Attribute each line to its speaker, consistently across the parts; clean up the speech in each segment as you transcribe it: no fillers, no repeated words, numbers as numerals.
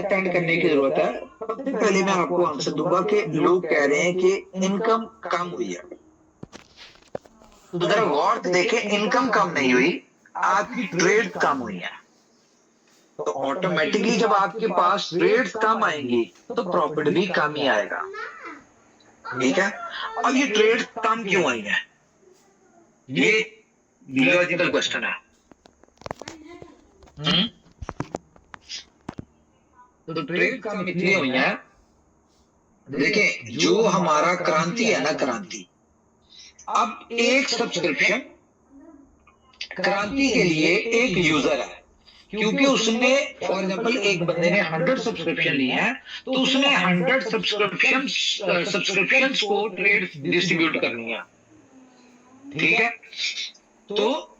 Speaker 1: Understand करने की जरूरत है। सबसे पहले मैं आपको आंसर दूंगा कि लोग कह रहे हैं कि इनकम कम हुई है, तो जरा गौर से देखें, इनकम कम नहीं हुई, आपकी ट्रेड कम हुई है। तो ऑटोमेटिकली जब आपके पास ट्रेड्स कम आएंगी तो प्रॉफिट भी कम ही आएगा। ठीक है, अब ये ट्रेड्स कम क्यों आई है, ये लॉजिकल क्वेश्चन है। तो ट्रेड कम इसलिए हुई है, देखें जो हमारा क्रांति है ना, क्रांति, अब एक सब्सक्रिप्शन क्रांति के लिए एक यूजर है, क्योंकि उसने फॉर एग्जांपल एक बंदे ने 100 सब्सक्रिप्शन लिए हैं, तो उसने 100 सब्सक्रिप्शन को ट्रेड डिस्ट्रीब्यूट करनी है। ठीक है, तो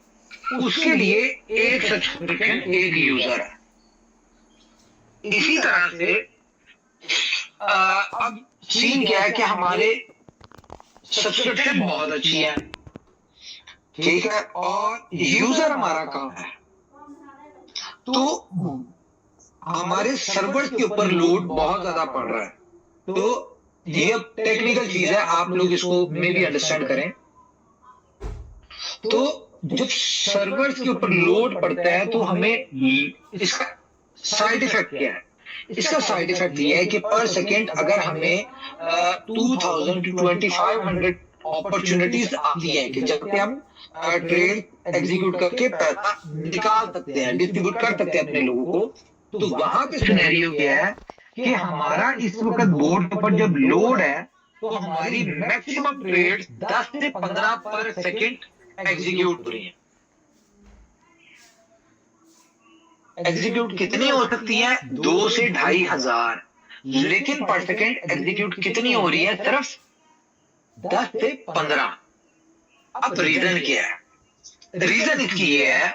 Speaker 1: उसके लिए एक सब्सक्रिप्शन एक यूजर है। इसी तरह से अब सीन क्या है कि हमारे सब्सक्रिप्शन बहुत अच्छी है, ठीक है, और यूजर हमारा कम है, तो हमारे सर्वर्स के ऊपर लोड बहुत ज्यादा पड़ रहा है। तो ये टेक्निकल चीज है, आप लोग इसको मे भी अंडरस्टैंड करें। तो जब सर्वर्स के ऊपर लोड पड़ता है तो हमें इसका साइड इफेक्ट क्या है, इसका साइड इफेक्ट ये है कि पर सेकेंड अगर हमें 2000 to 2500 अपॉर्चुनिटीज आती है कि जब हम ट्रेड एग्जीक्यूट करके पैसा निकाल सकते हैं, डिस्ट्रीब्यूट कर सकते हैं अपने लोगों को, तो वहां पे सिनेरियो क्या है कि हमारा इस वक्त बोर्ड पर जब लोड है तो हमारी मैक्सिमम ट्रेड 10 से 15 पर सेकेंड एग्जीक्यूट हो रही है। एग्जीक्यूट कितनी हो सकती है, 2 से 2500, लेकिन पर सेकेंड एग्जीक्यूट कितनी हो रही है, सिर्फ 10 से 15। अब रीजन क्या है, रीजन इसकी ये है,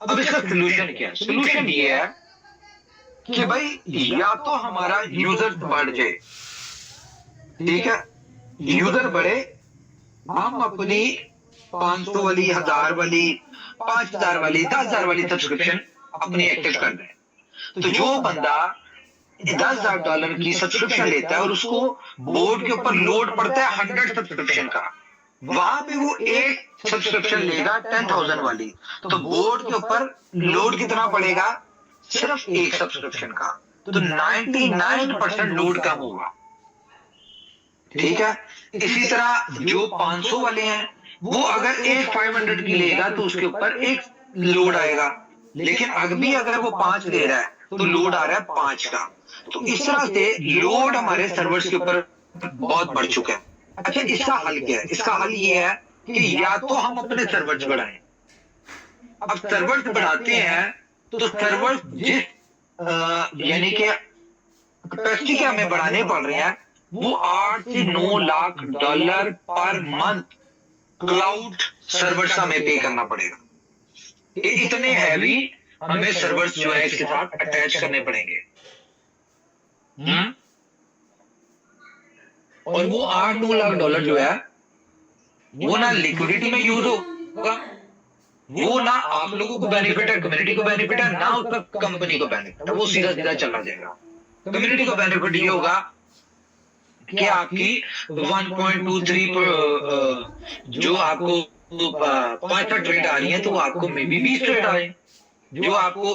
Speaker 1: अब इसका सोल्यूशन क्या है, सोल्यूशन ये है कि भाई या तो हमारा यूजर बढ़ जाए, ठीक है, यूजर बढ़े, हम अपनी 500 वाली, 1000 वाली, 5000 वाली, 10,000 वाली सब्सक्रिप्शन अपनी एक्टिव कर दें। तो जो बंदा $10,000 की सब्सक्रिप्शन लेता है और उसको बोर्ड के ऊपर लोड पड़ता है 100 सब्सक्रिप्शन का, वहां पे वो एक सब्सक्रिप्शन लेगा 10,000 वाली, तो बोर्ड के ऊपर लोड कितना पड़ेगा, सिर्फ एक सब्सक्रिप्शन का, तो 99% लोड कम होगा। ठीक है, इसी तरह जो 500 वाले हैं वो अगर एक 500 की लेगा तो उसके ऊपर एक लोड आएगा, लेकिन अगर वो 5 ले रहा है तो लोड आ रहा है 5 का। तो इस तरह से लोड हमारे सर्वर्स के ऊपर बहुत बढ़ चुका है। अच्छा, इसका हल क्या है, इसका हल ये है कि या तो हम अपने सर्वर्स बढ़ाएं। अब सर्वर्स बढ़ाते हैं तो सर्वर्स जिस यानी कि कैपेसिटी के हमें बढ़ाने पड़ रहे हैं वो 8 से 9 lakh dollar per month cloud servers हमें पे करना पड़ेगा। ये इतने हैवी हमें सर्वर्स जो है इसके साथ अटैच करने पड़ेंगे। और वो 8-9 लाख डॉलर जो है वो ना लिक्विडिटी में यूज होगा, वो ना आप लोगों को बेनिफिट है, कम्युनिटी को बेनिफिट है, ना उसका कंपनी को बेनिफिट है, वो सीधा सीधा चला जाएगा। कम्युनिटी को बेनिफिट ये होगा कि आपकी 1.23 जो आपको 5 ट्रेड आ रही है तो वो आपको मे बी 20 ट्रेड आए, जो आपको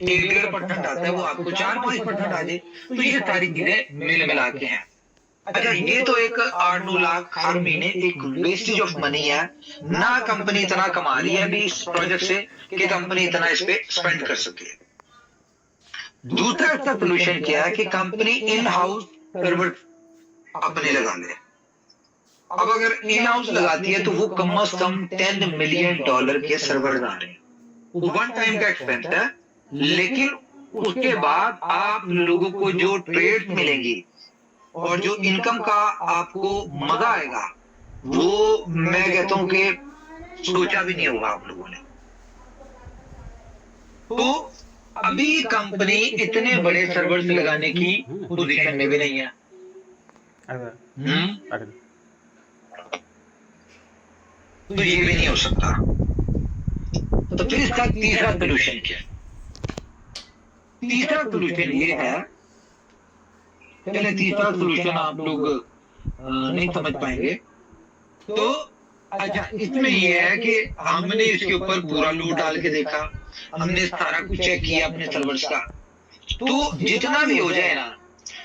Speaker 1: 1.5% आता है वो आपको 4-5% आ जाए। तो ये सारी चीजें मिल मिला के हैं। अच्छा, ये तो एक 8-9 लाख हर महीने एक वेस्टेज ऑफ मनी है, ना कंपनी इतना कमा रही है अभी इस प्रोजेक्ट से कि कंपनी इतना इस पे स्पेंड कर सके। दूसरा इसका सोल्यूशन क्या है कि कंपनी इन हाउस सर्वर अपने लगा ले। अब अगर इन हाउस लगाती है तो वो कम से कम $10 मिलियन के सर्वर ला रहे हैं, वन टाइम का एक्सपेंस है, लेकिन उसके बाद आप लोगों को जो ट्रेड मिलेंगी और जो इनकम का आपको मजा आएगा वो मैं कहता हूं कि सोचा भी नहीं होगा आप लोगों ने। तो अभी कंपनी इतने बड़े सर्वर्स लगाने की पोजीशन में भी नहीं है। तो ये भी नहीं हो सकता। तो फिर इसका तीसरा सोल्यूशन क्या है? तीसरा सोल्यूशन ये है, चले तीसरा सोल्यूशन आप लोग नहीं समझ पाएंगे, तो अच्छा इसमें यह है कि हमने इसके ऊपर पूरा लोड डाल के देखा, हमने सारा कुछ चेक किया अपने सर्वर्स का, तो जितना भी हो जाए ना,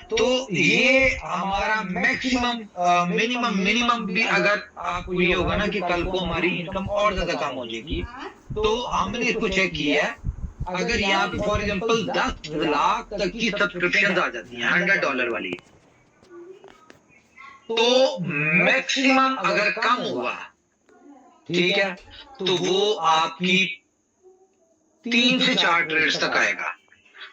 Speaker 1: तो ये हमारा मैक्सिमम मिनिमम भी अगर आपको ये होगा ना कि कल को हमारी इनकम और ज्यादा कम हो जाएगी, तो हमने इसको चेक किया है, अगर यहाँ पे फॉर एग्जांपल 10 लाख तक की सब्सक्रिप्शन आ जाती हैं $100 वाली, तो मैक्सिमम अगर कम हुआ, ठीक है, तो वो आपकी 3 से 4 ट्रेड्स तक आएगा।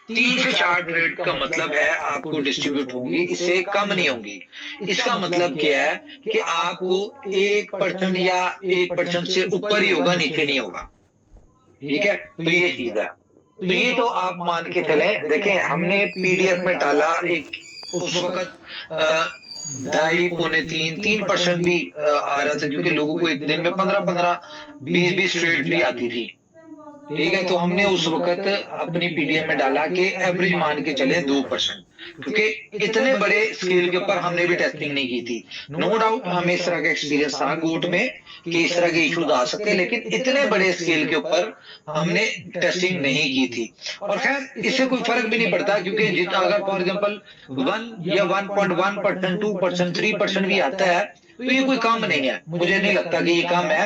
Speaker 1: 3 से 4 ट्रेड का मतलब है आपको डिस्ट्रीब्यूट होंगी, इससे कम नहीं होंगी। इसका मतलब क्या है कि आपको 1% या 1% से ऊपर ही होगा, नीचे नहीं होगा, ठीक है। तो ये चीज है, तो ये तो आप मान के चले। देखें हमने पीडीएफ में डाला एक, उस वक्त 2.5 पौने 3% भी आ रहा था, क्योंकि लोगों को एक दिन में 15 20 ट्रेड भी आती थी, ठीक है। तो हमने उस वक्त अपनी पीडीएफ में डाला कि एवरेज मान के चले 2%, क्योंकि इतने बड़े स्केल के ऊपर हमने भी टेस्टिंग नहीं की थी। नो डाउट हमें इस तरह का एक्सपीरियंस था गोट में कि इस तरह के इश्यूज आ सकते हैं, लेकिन इतने बड़े स्केल के ऊपर हमने टेस्टिंग नहीं की थी। और खैर इससे कोई फर्क भी नहीं पड़ता, क्योंकि जितना अगर फॉर एग्जाम्पल 1 या 1.1%, 2%, 3% भी आता है, तो ये कोई कम नहीं है, मुझे नहीं लगता कि ये कम है,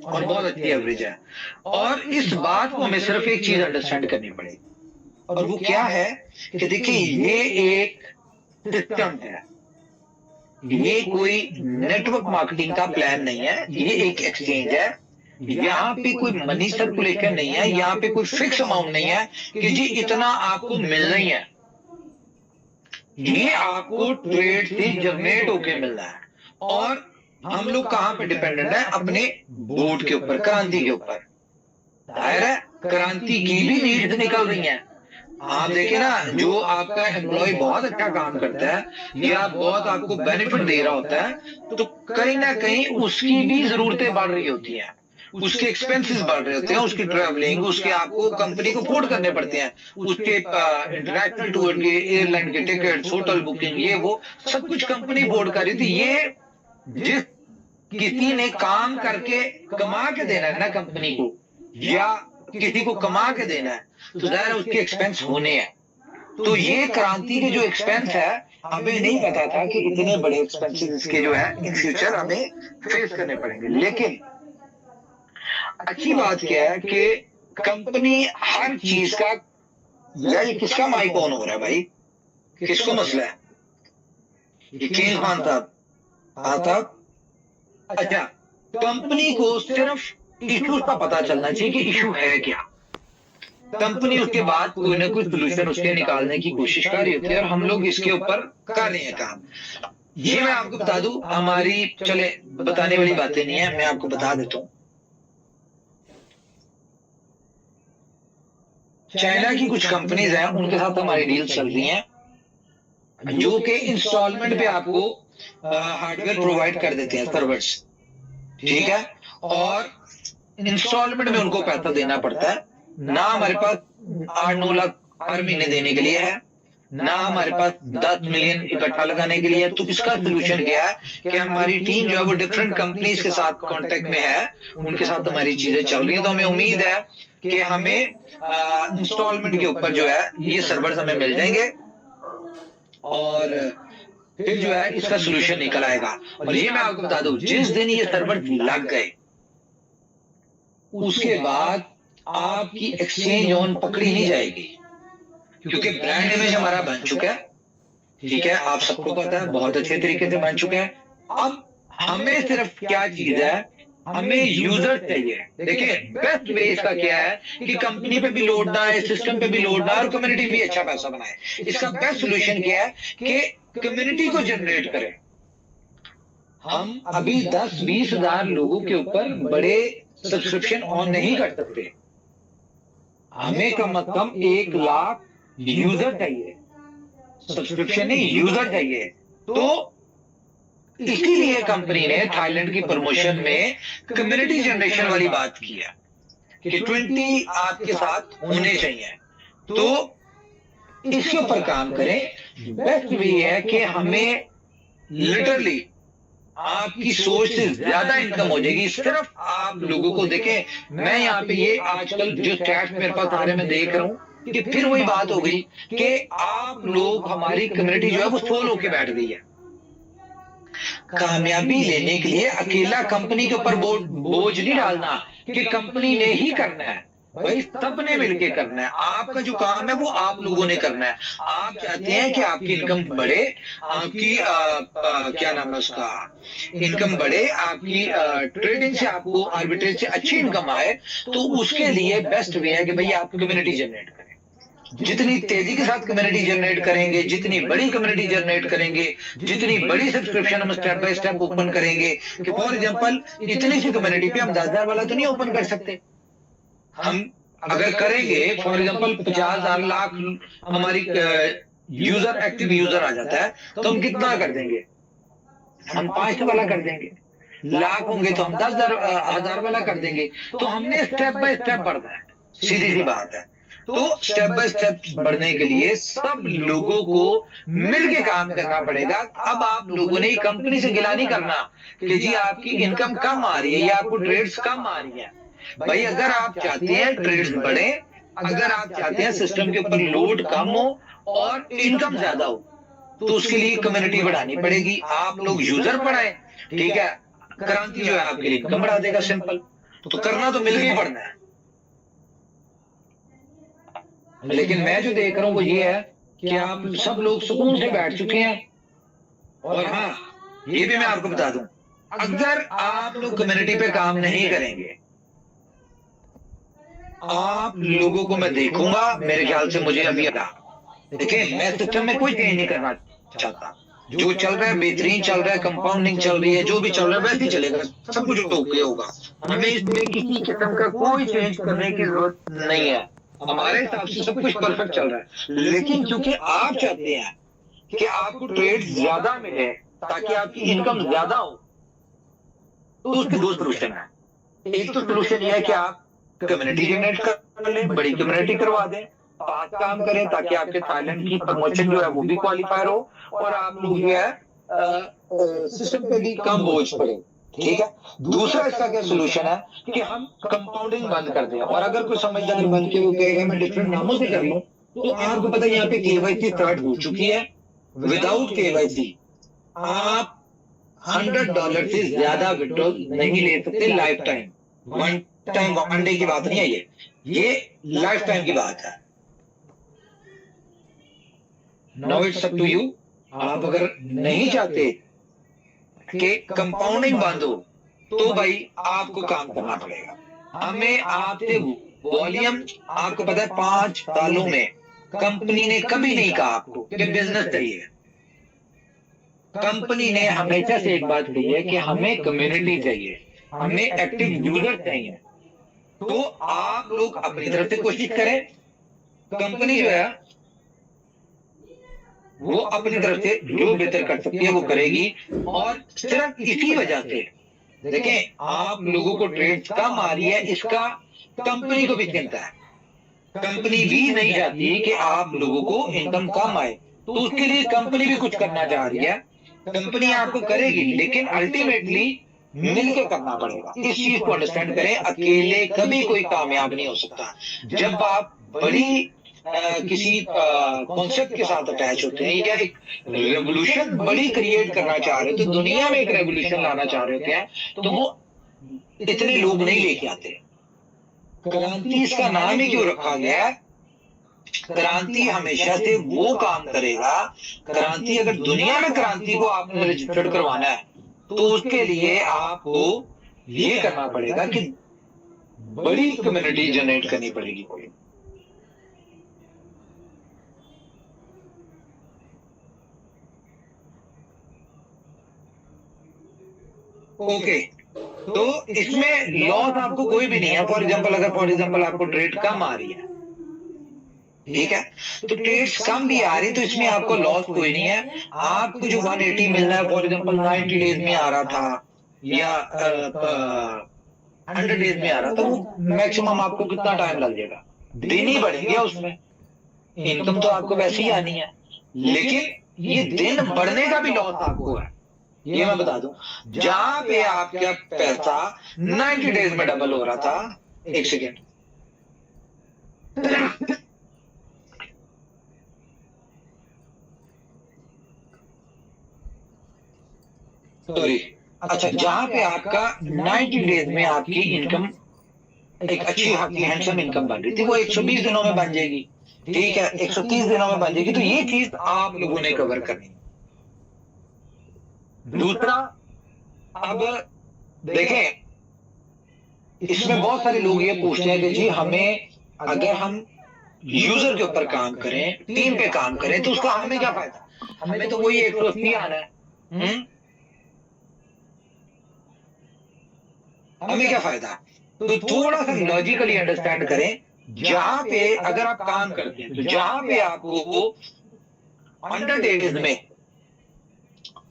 Speaker 1: और बहुत अच्छी एवरेज है। और इस बात को हमें सिर्फ एक चीज अंडरस्टैंड करनी पड़ेगी, और वो क्या है कि देखिए ये एक सिस्टम है, ये कोई नेटवर्क मार्केटिंग का प्लान नहीं है, ये एक एक्सचेंज है। यहाँ पे कोई मनी सर्कुलेशन नहीं है, यहाँ पे कोई फिक्स अमाउंट नहीं है कि जी इतना आपको मिलना ही है, ये आपको ट्रेड से जनरेट होके मिलना है। और हम लोग कहां पे डिपेंडेंट है? अपने बोर्ड के ऊपर, क्रांति के ऊपर। जाहिर है क्रांति की भी नीड्स निकल रही हैं। आप देखें ना, जो आपका एम्प्लॉय बहुत अच्छा काम करता है या बहुत आपको बेनिफिट दे रहा होता है, तो कहीं ना कहीं उसकी भी जरूरतें बढ़ रही होती हैं, उसके एक्सपेंसेस बढ़ रहे होते हैं, उसकी ट्रैवलिंग, उसके आपको कंपनी को अफोर्ड करने पड़ते हैं, उसके इंटरनेशनल टूर के, एयरलाइन के टिकट, होटल बुकिंग, ये वो सब कुछ कंपनी अफोर्ड कर रही थी। ये जिस किसी ने काम करके कमा के देना है ना कंपनी को, या किसी को कमा के देना है, तो जाहिर है उसके एक्सपेंस होने हैं। तो ये क्रांति के जो एक्सपेंस है, हमें नहीं पता था कि इतने बड़े एक्सपेंसेस इसके जो है इन फ्यूचर हमें फेस करने पड़ेंगे। लेकिन अच्छी बात क्या है कि कंपनी हर चीज का, यार किसका माइक ऑन हो रहा है भाई, किसको मसला है? ये केन खान साहब, हाँ साहब। अच्छा, कंपनी को सिर्फ इश्यूज का पता चलना चाहिए कि इशू है क्या। कंपनी उसके बाद कोई ना कोई सोल्यूशन उसके निकालने की कोशिश कर रही होती है, और हम लोग इसके ऊपर कर रहे हैं काम। ये मैं आपको बता दूं, हमारी चले बताने वाली बातें नहीं है, मैं आपको बता देता हूं। चाइना की कुछ कंपनीज हैं, उनके साथ हमारी डील चल रही हैं, जो कि इंस्टॉलमेंट पे आपको हार्डवेयर प्रोवाइड कर देते हैं, सर्वर्स, ठीक है। और इंस्टॉलमेंट में उनको पैसा देना पड़ता है। ना हमारे पास 8-9 लाख हर महीने देने के लिए है, ना हमारे पास 10 मिलियन इकट्ठा लगाने के लिए है। तो इसका सोल्यूशन क्या है कि हमारी टीम जो है वो डिफरेंट कंपनीज के साथ कांटेक्ट में है, उनके साथ हमारी चीजें चल रही है। तो हमें उम्मीद है कि हमें इंस्टॉलमेंट के ऊपर जो है ये सर्वर्स हमें मिल जाएंगे, और फिर जो है इसका सोल्यूशन निकल आएगा। और ये मैं आपको बता दूं, जिस दिन ये सर्वर लग गए, उसके बाद आपकी एक्सचेंज ऑन पकड़ी नहीं जाएगी, क्योंकि ब्रांड इमेज हमारा बन चुका है, ठीक है, आप सबको पता है, बहुत अच्छे तरीके से बन चुका है। अब हमें सिर्फ क्या चीज है, हमें यूजर चाहिए। देखिए बेस्ट वे इसका क्या है कि कंपनी पे भी लोड ना है, सिस्टम पे भी लोड ना है, और कम्युनिटी भी अच्छा पैसा बनाए। इसका बेस्ट सोल्यूशन क्या है कि कम्युनिटी को जनरेट करें। हम अभी 10-20 हजार लोगों के ऊपर बड़े सब्सक्रिप्शन ऑन नहीं कर सकते, हमें कम से कम 1 लाख यूजर चाहिए, सब्सक्रिप्शन नहीं यूजर चाहिए। तो इसीलिए कंपनी ने थाईलैंड की प्रमोशन में कम्युनिटी जनरेशन वाली बात की है कि 20 आपके साथ होने चाहिए, तो इसके ऊपर काम करें। बेस्ट वे है कि हमें लिटरली आपकी सोच से ज्यादा इनकम हो जाएगी। सिर्फ आप लोगों को देखें, मैं यहाँ पे ये आजकल जो स्टैट्स मेरे पास आ रहे हैं मैं देख रहा हूँ कि फिर वही बात हो गई कि आप लोग, हमारी कम्युनिटी जो है वो सोल होके बैठ गई है। कामयाबी लेने के लिए अकेला कंपनी के ऊपर बोझ नहीं डालना कि कंपनी ने ही करना है, भाई सबने मिलके करना है। आपका जो काम है वो आप लोगों ने करना है। आप चाहते हैं कि आपकी इनकम बढ़े, आपकी क्या नाम है उसका, इनकम बढ़े, आपकी ट्रेडिंग से, आपको आर्बिट्रेज से अच्छी इनकम आए, तो उसके लिए बेस्ट वे है कि भाई आप कम्युनिटी जनरेट करें। जितनी तेजी के साथ कम्युनिटी जनरेट करेंगे, जितनी बड़ी कम्युनिटी जनरेट करेंगे, जितनी बड़ी सब्सक्रिप्शन हम स्टेप बाय स्टेप ओपन करेंगे, कि फॉर एग्जांपल इतनी सी कम्युनिटी पे हम 10,000 वाला तो नहीं ओपन कर सकते। हम अगर करेंगे फॉर एग्जांपल 50,000 लाख हमारी यूजर, एक्टिव यूजर आ जाता है, तो हम कितना कर देंगे? हम 500 वाला कर देंगे। लाख होंगे तो हम 10,000 वाला कर देंगे। तो हमने स्टेप बाय स्टेप बढ़ना है, सीधी सी बात है। तो स्टेप बाय स्टेप बढ़ने के लिए सब लोगों को मिलके काम करना पड़ेगा। अब आप लोगों ने कंपनी से गिला नहीं करना कि जी आपकी इनकम कम आ रही है या आपको ट्रेड्स कम आ रही है। भाई अगर आप चाहते हैं ट्रेड्स बढ़े, अगर आप चाहते हैं सिस्टम के ऊपर लोड कम हो और इनकम ज्यादा हो, तो उसके लिए कम्युनिटी बढ़ानी पड़ेगी। आप लोग यूजर बढ़ाएं, ठीक है, क्रांति जो है आपके लिए इनकम बढ़ा देगा, सिंपल। तो करना तो मिलके पड़ना है। लेकिन मैं जो देख रहा हूं वो ये है कि आप सब लोग सुकून से बैठ चुके हैं। और हाँ, ये भी मैं आपको बता दूं, अगर आप लोग कम्युनिटी पे काम नहीं करेंगे, आप लोगों को मैं देखूंगा, मेरे ख्याल से मुझे अभी देखिए, मैं सिस्टम में कोई चेंज नहीं करना चाहता। जो चल रहा है बेहतरीन चल रहा है, कंपाउंडिंग चल रही है, जो भी चल रहा है वैसे ही चलेगा, सब कुछ ओके होगा। हमें इसमें किसी किस्म का कोई चेंज करने की जरूरत नहीं है। हमारे हिसाब से सब कुछ परफेक्ट चल रहा है। लेकिन क्योंकि आप चाहते हैं कि आपको ट्रेड ज्यादा मिले ताकि आपकी इनकम ज्यादा हो, तो उसके दो सोल्यूशन है। एक तो सोल्यूशन यह है कि आप कम्युनिटी जनरेट कर लें, बड़ी कम्युनिटी करवा दें, पास काम करें ताकि आपके थाईलैंड की प्रमोशन जो है वो भी क्वालिफायर हो और आप लोग जो है सिस्टम पे भी कम बोझ पड़े, ठीक है। दूसरा इसका क्या सोल्यूशन है कि हम कंपाउंडिंग बंद कर दें। और अगर कोई समझदार बन के वो कहेगा मैं डिफरेंट नामों से कर लूं, तो आपको पता है यहाँ पे केवाईसी स्टार्ट हो चुकी है। विदाउट केवाईसी आप $100 से ज्यादा विड्रॉल नहीं ले सकते life time. One time one day की बात नहीं है, ये लाइफ टाइम की बात है। Now it's up to you. आप अगर नहीं चाहते कि कंपाउंडिंग बंद हो, तो भाई आपको काम करना पड़ेगा। हमें आपसे वॉल्यूम, आपको पता है 5 सालों में कंपनी ने कभी नहीं कहा आपको कि बिजनेस चाहिए। कंपनी ने हमेशा से एक बात कही है कि हमें कम्युनिटी चाहिए, हमें एक्टिव यूजर चाहिए। तो आप लोग अपनी तरफ से कोशिश करें, कंपनी जो है वो अपनी तरफ से जो बेहतर कर सकती है वो करेगी। और सिर्फ इसी वजह से देखें, आप लोगों को ट्रेड कम आ रही है, इसका कंपनी को भी चिंता है। कंपनी भी नहीं चाहती कि आप लोगों को इनकम कम आए, तो उसके लिए कंपनी भी कुछ करना चाह रही है। कंपनी आपको करेगी, लेकिन अल्टीमेटली मिलकर करना पड़ेगा। इस चीज को अंडरस्टैंड करें। अकेले कभी कोई कामयाब नहीं हो सकता। जब आप बड़ी किसी कॉन्सेप्ट के साथ अटैच होते हैं या एक रेवोल्यूशन बड़ी क्रिएट करना चाह रहे हो, तो दुनिया में एक रेवोल्यूशन लाना चाह रहे होते हैं, तो वो इतने लोग नहीं लेके आते। क्रांति इसका नाम ही क्यों रखा गया है? क्रांति हमेशा से वो काम करेगा। क्रांति, अगर दुनिया में क्रांति को आपने रजिस्टर्ड करवाना है, तो उसके लिए आपको ये करना पड़ेगा कि बड़ी कम्युनिटी जनरेट करनी पड़ेगी कोई। ओके, तो इसमें लॉस आपको कोई भी नहीं है। फॉर एग्जांपल आपको ट्रेड कम आ रही है, ठीक है, तो ट्रेड्स कम भी आ रही, तो इसमें आपको लॉस कोई नहीं है। आपको जो 180 मिलना है, फॉर एग्जांपल 90 डेज में आ रहा था या 100 डेज में आ रहा था, वो मैक्सिमम आपको कितना टाइम लग जाएगा? दिन ही बढ़ेंगे उसमें। इनकम तो आपको वैसे ही आनी है, लेकिन ये दिन बढ़ने का भी लॉस आपको है। ये मैं बता दूं, जहां पे आपका पैसा 90 डेज में डबल हो रहा था, एक सेकेंड, सॉरी, अच्छा, जहां पे आपका 90 डेज में आपकी इनकम एक अच्छी खासी हैंडसम इनकम बन रही थी, वो 120 दिनों में बन जाएगी, ठीक है, 130 दिनों में बन जाएगी। तो ये चीज आप लोगों ने कवर करनी। दूसरा, अब देखें, इसमें बहुत सारे लोग ये पूछते हैं कि जी हमें, अगर हम यूजर के ऊपर काम करें, टीम पे काम करें, तो उसका हमें क्या फायदा? हमें तो वही 180 आना है, हमें क्या फायदा? तो थोड़ा सा लॉजिकली अंडरस्टैंड करें। जहां पे अगर आप काम करते हैं, तो जहां पे आपको 100 डेज में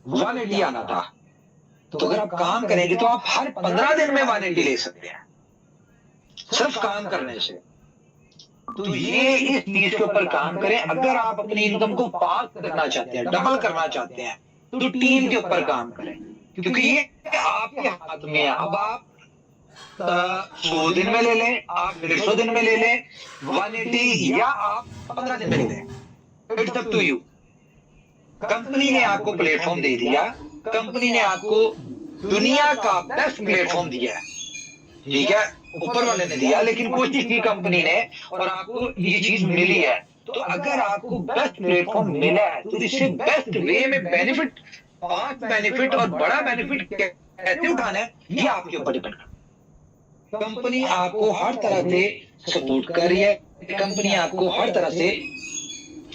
Speaker 1: 180 आना था, तो अगर आप काम करेंगे तो आप हर 15 दिन में 180 ले सकते हैं, सिर्फ काम करने से। तो ये इस चीज के ऊपर काम करें। अगर आप अपनी इनकम को पास करना चाहते हैं, डबल करना चाहते हैं, तो टीम के ऊपर काम करें, क्योंकि ये आपके हाथ में है। अब आप 100 दिन में ले लें, आप 150 दिन में ले लें 180, या आप 15 दिन में ले लें, it's up to you. Company ने आपको प्लेटफॉर्म दे दिया, कंपनी ने आपको दुनिया का बेस्ट प्लेटफॉर्म दिया है, ठीक है, ऊपर वाले ने दिया, लेकिन कोशिश की कंपनी ने और आपको ये चीज मिली है। तो अगर आपको बेस्ट प्लेटफॉर्म मिला है, तो इससे बेस्ट वे में बेनिफिट, फास्ट बेनिफिट और बड़ा बेनिफिट कैसे उठाना है, ये आपके ऊपर डिपेंड करता है। कंपनी आपको हर तरह से सपोर्ट कर रही है, कंपनी आपको हर तरह से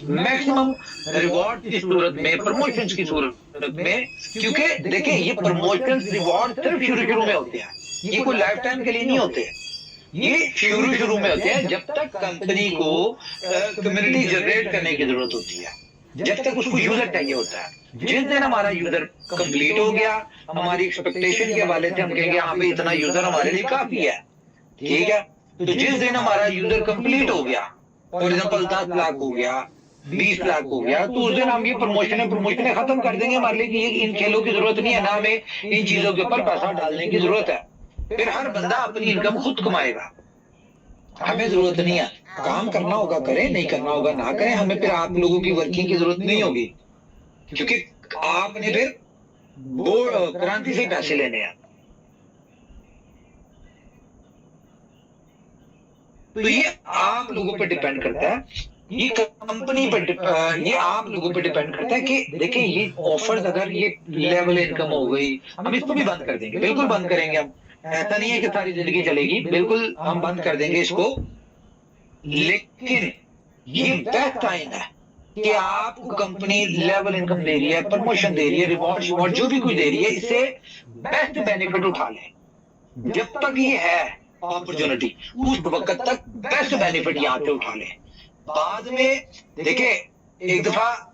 Speaker 1: मैक्सिमम रिवॉर्ड की सूरत में, प्रमोशन की सूरत में, क्योंकि देखिए ये प्रमोशन रिवॉर्ड सिर्फ शुरू में होते हैं, ये कोई लाइफ टाइम के लिए नहीं होते, ये शुरू में होते हैं, जब तक कंपनी को कम्युनिटी जनरेट करने की जरूरत होती है, जब तक उसको यूजर चाहिए होता है। जिस दिन हमारा यूजर कंप्लीट हो गया, हमारी एक्सपेक्टेशन के हवाले से हम कहेंगे हाँ भाई इतना यूजर हमारे लिए काफी है, ठीक है। तो जिस दिन हमारा यूजर कंप्लीट हो गया, फॉर एग्जाम्पल 10 लाख हो गया, 20 लाख हो गया, तो उस दिन हम ये प्रमोशन खत्म कर देंगे। हमारे लिए कि इन खेलों की जरूरत नहीं है, ना हमें इन चीजों के ऊपर पैसा डालने की जरूरत है। फिर हर बंदा अपनी इनकम खुद कमाएगा, हमें जरूरत नहीं है। काम करना होगा करें, नहीं करना होगा ना करें, हमें फिर आप लोगों की वर्किंग की जरूरत नहीं होगी, क्योंकि आपने फिर क्रांति से पैसे लेने हैं। तो ये आप लोगों पर डिपेंड करता है, ये कंपनी पर, ये आप लोगों पर डिपेंड करता है कि देखिए ये ऑफर्स, अगर ये लेवल इनकम हो गई, हम इसको भी बंद कर देंगे, बिल्कुल बंद करेंगे हम। ऐसा नहीं है कि सारी जिंदगी चलेगी, बिल्कुल हम बंद कर देंगे इसको, लेकिन ये बेस्ट टाइम है कि आपको कंपनी लेवल इनकम दे रही है, प्रमोशन दे रही है, रिवॉर्ड जो भी कुछ दे रही है, इससे बेस्ट बेनिफिट उठा लें। जब तक ये है अपॉर्चुनिटी, उस वक्त तक बेस्ट बेनिफिट यहाँ से उठा लें। बाद में देखिए एक दफा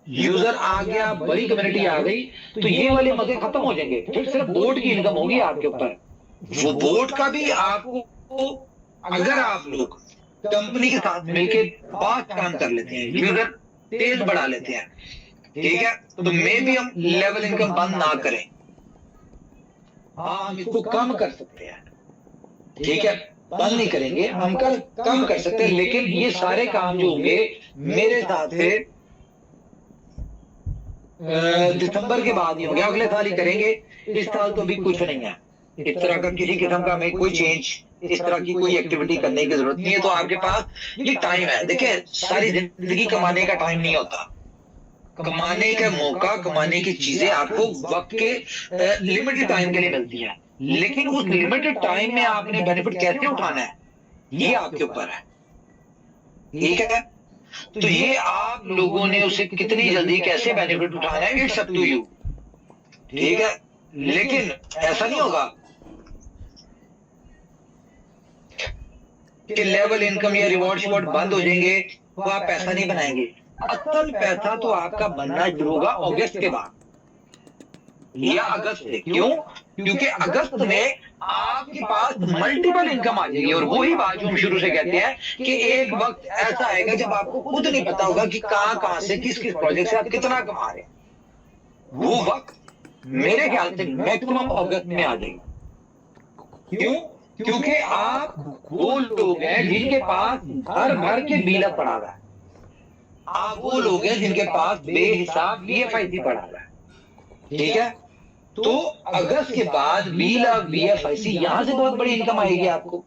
Speaker 1: यूजर आ गया, बड़ी कम्युनिटी आ गई, तो ये वाले मजे खत्म हो जाएंगे, फिर सिर्फ बोर्ड की इनकम होगी आपके ऊपर। वो बोर्ड का भी आपको, अगर आप लोग कंपनी के साथ मिलकर फास्ट काम कर लेते हैं, यूजर तेज बढ़ा लेते हैं, ठीक है, तो मे भी हम लेवल इनकम बंद ना करें, हाँ हम इसको कम कर सकते हैं, ठीक है, बंद नहीं करेंगे, हम कम कर सकते हैं। लेकिन ये सारे काम जो होंगे मेरे साथ से दिसंबर के बाद ही होंगे, अगले साल ही करेंगे। इस साल तो अभी कुछ नहीं है, इस तरह का किसी किस्म का हमें कोई चेंज, इस तरह की कोई एक्टिविटी करने की जरूरत नहीं है। तो आपके पास ये टाइम है, देखिए सारी जिंदगी कमाने का टाइम नहीं होता, कमाने का मौका, कमाने की चीजें आपको वक्त के लिमिटेड टाइम के लिए मिलती है, लेकिन उस लिमिटेड टाइम में आपने बेनिफिट कैसे उठाना है ये आपके ऊपर है, ठीक है। तो ये आप लोगों ने उसे कितनी जल्दी कैसे बेनिफिट उठाना है, इट्स अप टू यू, ठीक है। लेकिन ऐसा नहीं होगा कि लेवल इनकम या रिवॉर्ड बंद हो जाएंगे तो आप पैसा नहीं बनाएंगे। असल पैसा तो आपका बनना शुरू होगा अगस्त के बाद या अगस्त से। क्यों? क्योंकि अगस्त में आपके पास मल्टीपल इनकम आ जाएगी। और वही बात जो हम शुरू से कहते हैं कि एक वक्त ऐसा आएगा जब आपको खुद नहीं पता होगा कि कहां से किस किस प्रोजेक्ट से आप कितना कमा रहे हैं। वो वक्त मेरे ख्याल से मैक्सिमम अगस्त में आ जाएगी। क्यों? क्योंकि आप वो लोग हैं जिनके पास घर भर के बिल पड़ा हुआ है। आप वो लोग हैं जिनके पास बेहिसाब वीएफआईसी पड़ा हुआ है। ठीक है, तो अगस्त के बाद वीएफआईसी यहां से बहुत बड़ी इनकम आएगी आपको।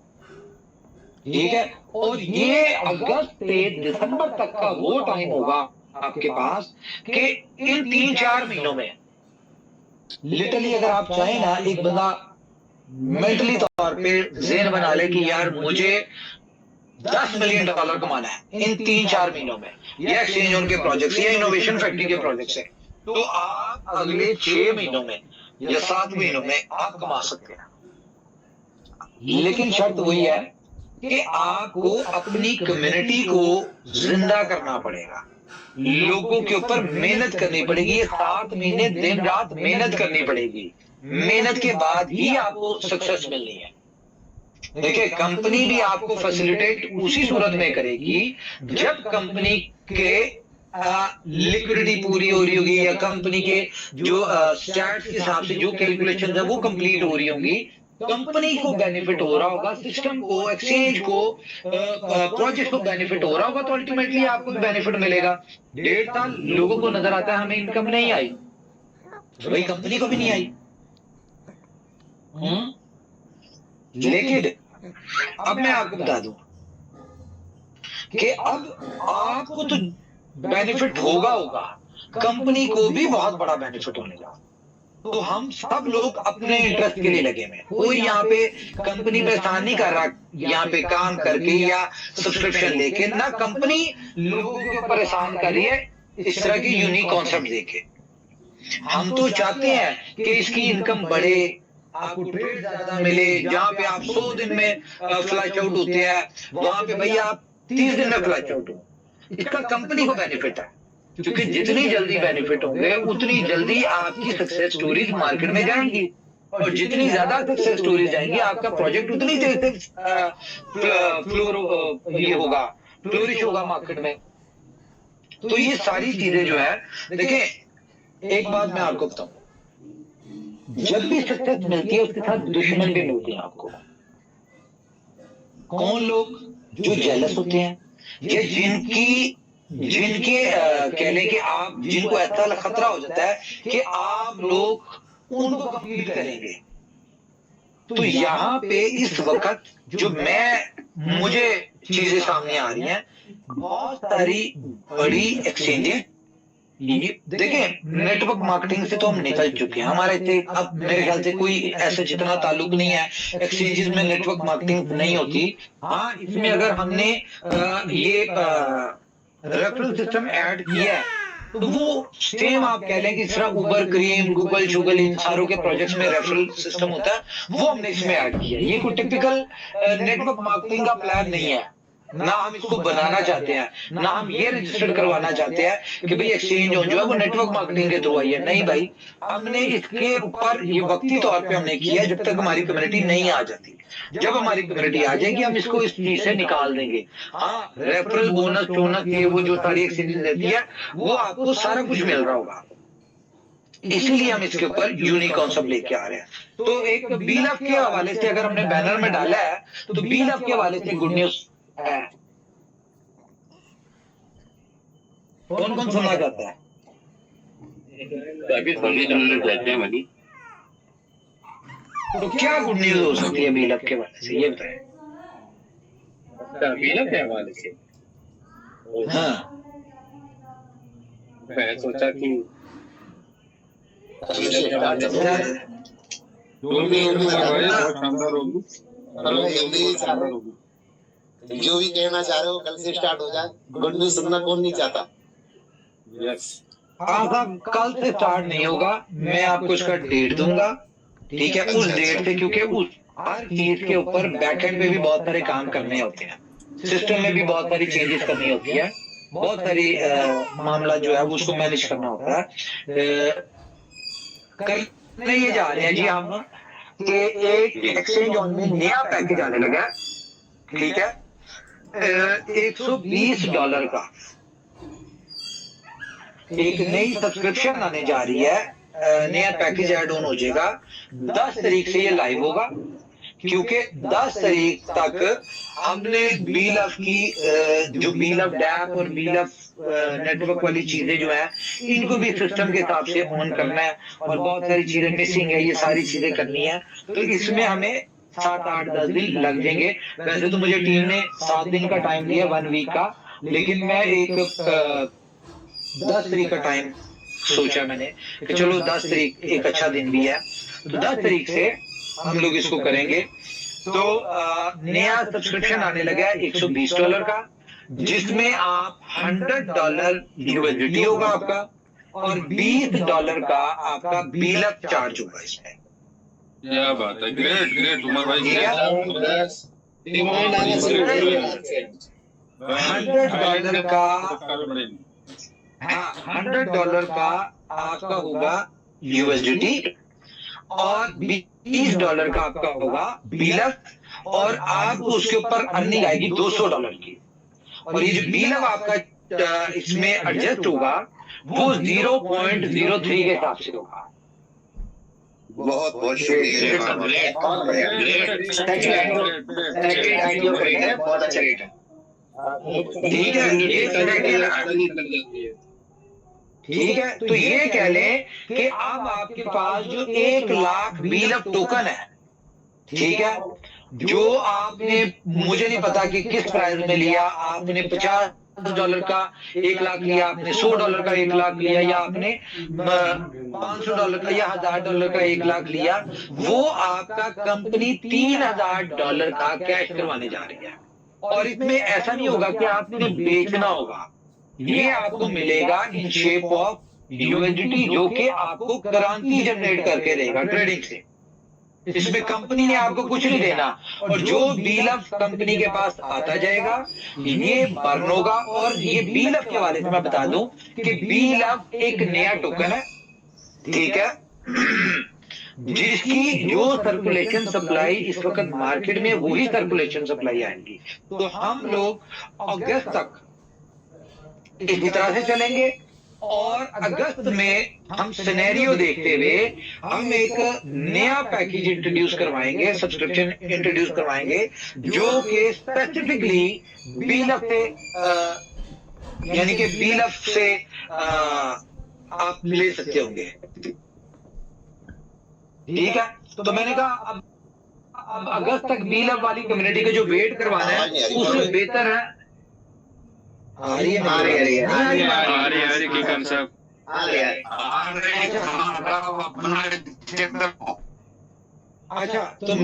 Speaker 1: ठीक है, और ये अगस्त से दिसंबर तक का वो टाइम होगा आपके पास कि इन 3-4 महीनों में लिटरली अगर आप चाहें ना, एक बंदा मेंटली तौर पे ज़हन बना ले कि यार मुझे $10 मिलियन कमाना है इन 3-4 महीनों में, या एक्सचेंज ऑन के प्रोजेक्ट से या इनोवेशन फैक्ट्री के प्रोजेक्ट से, तो आप अगले 6 महीनों में या 7 महीनों में आप कमा सकते हैं। लेकिन शर्त वही है कि आपको अपनी कम्युनिटी को जिंदा करना पड़ेगा, लोगों के ऊपर मेहनत करनी पड़ेगी। ये 7 महीने दिन रात मेहनत करनी पड़ेगी। मेहनत के बाद ही आपको सक्सेस मिलनी है। देखिए, कंपनी भी आपको फैसिलिटेट उसी सूरत में करेगी जब कंपनी के लिक्विडिटी पूरी हो रही होगी, या कंपनी के जो स्टैट्स के हिसाब से जो कैलकुलेशन है वो कंप्लीट हो रही होंगी। कंपनी को बेनिफिट हो रहा होगा, सिस्टम को, एक्सचेंज को, प्रोजेक्ट को बेनिफिट हो रहा होगा, तो अल्टीमेटली आपको बेनिफिट मिलेगा। 1.5 साल लोगों को नजर आता है हमें इनकम नहीं आई, तो भाई कंपनी को भी नहीं आई। लेकिन अब मैं आपको बता दूं कि अब आपको तो बेनिफिट होगा, कंपनी को भी बहुत बड़ा बेनिफिट होने लगा। तो हम सब लोग अपने इंटरेस्ट के लिए लगे हुए, कोई यहाँ पे कंपनी पे एहसान नहीं कर रहा यहाँ पे काम करके या सब्सक्रिप्शन लेके, ना कंपनी लोगों के ऊपर एहसान कर रही है इस तरह के यूनिक कॉन्सेप्ट देके। हम तो चाहते हैं कि इसकी इनकम बढ़े, आपको ट्रेड ज्यादा मिले, जहां पे आप 100 दिन में फ्लैश आउट होते हैं वहां पे भैया आप 30 दिन में फ्लैश आउट हो। इसका कंपनी को बेनिफिट है, क्योंकि जितनी जल्दी बेनिफिट होंगे उतनी जल्दी आपकी सक्सेस स्टोरीज मार्केट में जाएंगी, और जितनी ज्यादा सक्सेस स्टोरीज जाएंगी आपका प्रोजेक्ट उतनी तेज ये होगा, फ्लोरिश होगा मार्केट में। तो ये सारी चीजें जो है, देखिए एक बात मैं आपको बताऊं, जब भी सक्सेस मिलती है उसके साथ दुश्मन भी मिलते हैं आपको। कौन लोग? जो जेलस होते हैं, या जिनके कह लें कि आप जिनको ऐसा खतरा हो जाता है कि आप लोग उनको कंप्लीट करेंगे। तो यहाँ पे इस वक्त जो मुझे चीजें सामने आ रही हैं, बहुत सारी बड़ी एक्सचेंजेस, देखिए नेटवर्क मार्केटिंग से तो हम निकल चुके हैं, हमारे इतने अब मेरे ख्याल से कोई ऐसा जितना ताल्लुक नहीं है एक्सचेंजेस में नेटवर्क मार्केटिंग नहीं होती। हाँ, इसमें अगर हमने ये रेफरल सिस्टम ऐड किया है तो वो सेम आप कह लें कि सिर्फ उबर, क्रीम, गूगल शुगल इन सारों के प्रोजेक्ट्स में रेफरल सिस्टम होता है, वो हमने इसमें ऐड किया। ये कोई टिपिकल नेटवर्क मार्केटिंग का प्लान नहीं है, ना हम इसको बनाना चाहते हैं, ना हम ये रजिस्टर्ड करवाना चाहते हैं कि भाई एक्सचेंज जो है वो नेटवर्क मार्केटिंग के थ्रू आई है। नहीं भाई, हमने इसके ऊपर ये वक्ती तौर पे हमने किया जब तक हमारी कम्युनिटी नहीं आ जाती। जब हमारी कम्युनिटी आ जाएगी हम इसको इस चीज से निकाल देंगे। हाँ, रेफरल बोनस ये वो जो सारी एक्सचेंजेस देती है वो आपको सारा कुछ मिल रहा होगा, इसीलिए हम इसके ऊपर यूनिक कॉन्सेप्ट लेके आ रहे हैं। तो एक बीलफ के हवाले से अगर हमने बैनर में डाला है तो बीलफ के हवाले से गुड न्यूज है। कौन कौन सुनना चाहता है? तो क्या गुड न्यूज हो सकती है बीलफ के हवाले से, ये बताएं।
Speaker 2: बीलफ के हवाले से
Speaker 1: हाँ,
Speaker 2: मैं सोचा कि
Speaker 3: जो भी कहना चाह रहे हो कल से स्टार्ट हो जाए। गुड न्यूज सुनना कौन नहीं चाहता?
Speaker 2: यस,
Speaker 1: हाँ साहब, कल से स्टार्ट नहीं होगा, मैं आपको इसका डेट दूंगा, ठीक है? उस डेट से, क्योंकि उस हर चीज के ऊपर बैकएंड पे भी बहुत सारे काम करने होते हैं, सिस्टम में भी बहुत सारी चेंजेस करनी होती है, बहुत सारी मामला जो है उसको मैनेज करना होता है। करने ये जा रहे हैं जी हम कि एक एक्सचेंज ऑन में नया पैकेज आने लगा है, ठीक है, $120 का एक नई सब्सक्रिप्शन आने जा रही है, नया पैकेज ऐड ऑन हो जाएगा। 10 तारीख से ये लाइव होगा, क्योंकि 10 तारीख तक हमने बीलफ की जो बीलफ डैप और बीलफ नेटवर्क वाली चीजें जो है इनको भी सिस्टम के हिसाब से ऑन करना है, और बहुत सारी चीजें मिसिंग है, ये सारी चीजें करनी है। तो इसमें हमें 7, 8, 10 दिन लग जाएंगे। वैसे तो मुझे टीम ने 7 दिन का टाइम दिया, 1 वीक का, लेकिन मैं एक 10 तारीख का टाइम सोचा मैंने कि चलो 10 तारीख एक अच्छा दिन भी है, तो 10 तारीख से हम लोग इसको करेंगे। तो नया सब्सक्रिप्शन आने लगा है $120 का, जिसमें आप $100 यूएसडीटी होगा आपका, और $20 का आपका बीलअप चार्ज होगा इसमें।
Speaker 2: क्या बात है, ग्रेट ग्रेट उमर भाई,
Speaker 1: ठीक है,
Speaker 3: डिमांड आना शुरू हो गई है।
Speaker 1: $100 का, हाँ, $100 का आपका होगा यूएसडीटी, और $20 का आपका होगा बीलअप, और आपको उसके ऊपर अर्निंग आएगी $200 की। और ये जो बीलअप आपका इसमें एडजस्ट होगा वो 0.03 के हिसाब से होगा।
Speaker 3: बहुत बहुत शुक्रिया, बहुत अच्छा रेट है।
Speaker 1: ठीक है, ठीक है, तो ये कह लें कि अब आपके पास जो 1 लाख बीलअप टोकन है, ठीक है, जो आपने, मुझे नहीं पता कि किस प्राइस में लिया, आपने $50 का 1 लाख लिया, आपने $100 का 1 लाख लिया, या आपने $500 का या $1000 का 1 लाख लिया, वो आपका कंपनी $3000 का कैश करवाने जा रही है। और इसमें ऐसा नहीं होगा कि आपने बेचना होगा, ये आपको मिलेगा इन शेप ऑफ यूएसडीटी, जो कि आपको करेंसी जनरेट करके देगा ट्रेडिंग से। इसमें कंपनी ने आपको कुछ नहीं देना, और जो बीलअप कंपनी के पास आता जाएगा ये बर्न होगा। और ये बीलअप के वाले से मैं बता दूं कि बीलअप एक नया टोकन है, ठीक है, जिसकी जो सर्कुलेशन सप्लाई इस वक्त मार्केट में वही सर्कुलेशन सप्लाई आएगी। तो हम लोग अगस्त तक इसी तरह से चलेंगे, और अगस्त में हम सिनेरियो देखते हुए हम एक नया पैकेज इंट्रोड्यूस करवाएंगे, सब्सक्रिप्शन इंट्रोड्यूस करवाएंगे, जो कि स्पेसिफिकली बीलअप से यानी कि बीलअप से आप ले सकते होंगे। ठीक है, तो मैंने कहा अब अगस्त तक बीलअप वाली कम्युनिटी का जो वेट करवाना है उससे बेहतर है।
Speaker 3: आ रही है
Speaker 2: की कंसेप्ट
Speaker 1: अच्छा, तो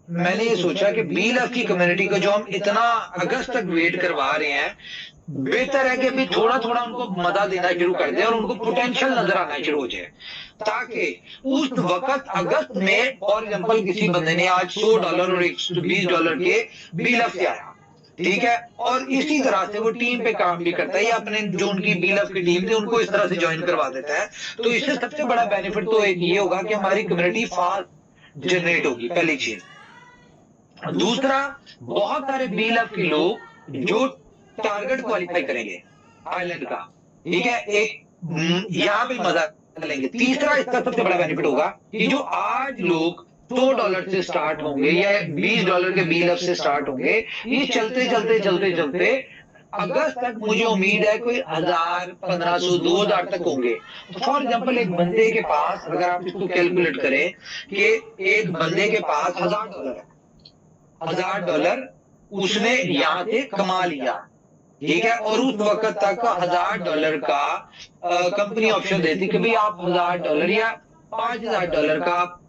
Speaker 1: मैंने ये सोचा कि बीलअप की कम्युनिटी को जो हम इतना अगस्त तक वेट करवा रहे हैं, बेहतर है कि अभी थोड़ा थोड़ा उनको मदद देना शुरू कर दें और उनको पोटेंशियल नजर आना शुरू हो जाए, ताकि उस वक्त अगस्त में फॉर एग्जांपल किसी बंदे ने आज $100 और $120 के बीलअप से आया, ठीक है, और इसी तरह से वो टीम पे काम भी करता है, या अपने जो उनकी बीलअप की टीम थी उनको इस तरह से ज्वाइन करवा देता है। तो इससे सबसे बड़ा बेनिफिट तो एक ये होगा कि हमारी कम्युनिटी फास्ट जनरेट होगी, पहली चीज। दूसरा, बहुत सारे बीलअप के लोग जो टारगेट क्वालिफाई करेंगे आइलैंड का, ठीक है, एक यहाँ पे मजा लेंगे। तीसरा, इसका सबसे बड़ा बेनिफिट होगा कि जो आज लोग $100 से स्टार्ट होंगे या $20 के बीलअप से स्टार्ट होंगे, ये चलते चलते चलते चलते अगस्त तक मुझे उम्मीद है कोई 1000, 1500, 2000 तक होंगे। फॉर एग्जांपल एक बंदे के पास, अगर आप इसको कैलकुलेट करें कि एक बंदे के पास $1000 है, $1000 उसने यहाँ से कमा लिया, ठीक है, और उस वक्त तक $1000 का कंपनी ऑप्शन देती कि भाई आप $1000 या $5000 का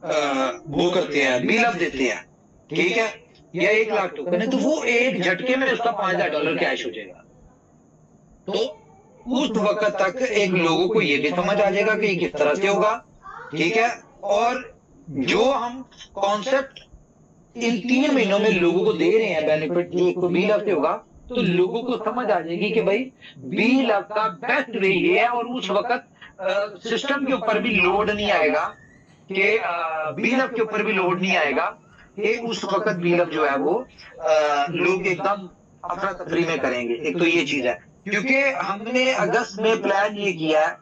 Speaker 1: वो करते हैं, बीलअप देते हैं, ठीक है, या 1 लाख टोकन है, तो वो एक झटके में उसका $5000 कैश हो जाएगा। तो उस वक्त तक एक लोगों को ये भी समझ आ जाएगा कि किस तरह से होगा, ठीक है, और जो हम कॉन्सेप्ट इन 3 महीनों में लोगों को दे रहे हैं बेनिफिट, जो इसको बीलअप से होगा, तो लोगों को समझ आ जाएगी कि भाई बीलअप का बेस्ट वे ये है, और उस वक्त सिस्टम के ऊपर भी लोड नहीं आएगा कि बीलअप के ऊपर भी लोड नहीं आएगा कि उस वक्त बीलअप जो है वो लोग एकदम अफरा तफरी में करेंगे। एक तो ये चीज है, क्योंकि हमने अगस्त में प्लान ये किया है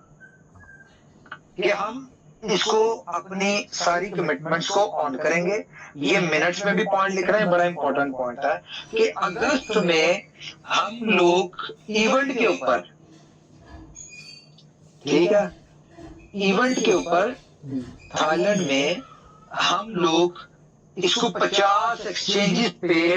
Speaker 1: कि हम इसको अपनी सारी कमिटमेंट्स को ऑन करेंगे। ये मिनट्स में भी पॉइंट लिख रहे हैं, बड़ा इंपॉर्टेंट पॉइंट है कि अगस्त में हम लोग इवेंट के ऊपर, ठीक है, इवेंट के ऊपर थाईलैंड में हम लोग इसको 50 एक्सचेंजेस पे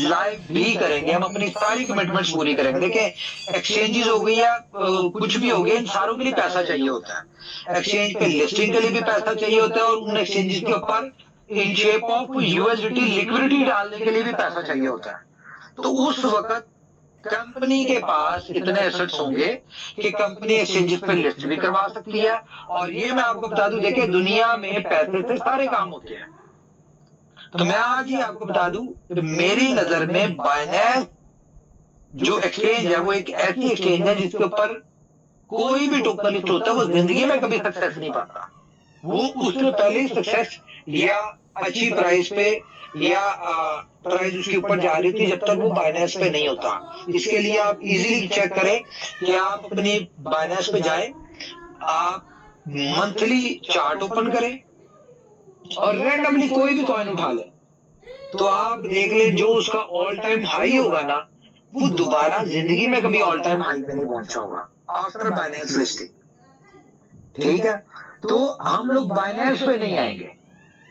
Speaker 1: लाइव भी करेंगे। हम अपनी सारी कमिटमेंट्स पूरी करेंगे। देखिए, एक्सचेंजेस हो गई या कुछ भी हो गया, इन सारों के लिए पैसा चाहिए होता है। एक्सचेंज पे लिस्टिंग के लिए भी पैसा चाहिए होता है और उन एक्सचेंजेस के ऊपर in shape of USDT liquidity डालने के लिए भी पैसा चाहिए होता है। तो उस वक्त कंपनी के पास इतने एसेट्स होंगे कि कंपनी एक्सचेंजेस पे लिस्ट भी करवा सकती है। और ये मैं आपको बता दूं, देखिए दुनिया में पैसे से सारे काम होते हैं। तो मैं आज ही आपको बता दूं कि मेरी नजर में बाइनेंस जो एक्सचेंज है वो एक ऐसी एक्सचेंज है जिसके ऊपर कोई भी टोकन लिस्ट होता है वो जिंदगी में कभी सक्सेस नहीं पाता। वो उससे पहले ही सक्सेस या अच्छी प्राइस पे या प्राइस उसके ऊपर जा रही थी जब तक वो बाइनेंस पे नहीं होता। इसके लिए आप इजीली चेक करें कि आप अपनी बाइनेंस पे जाएं, आप मंथली चार्ट ओपन करें और रैंडमली कोई भी कॉइन उठा ले, तो आप देख ले जो उसका ऑल टाइम हाई होगा ना, वो दोबारा जिंदगी में कभी ऑल टाइम हाई पे नहीं पहुंचा होगा आफ्टर बाइनेंस लिस्टिंग। ठीक है, तो हम लोग बाइनेंस पे नहीं आएंगे,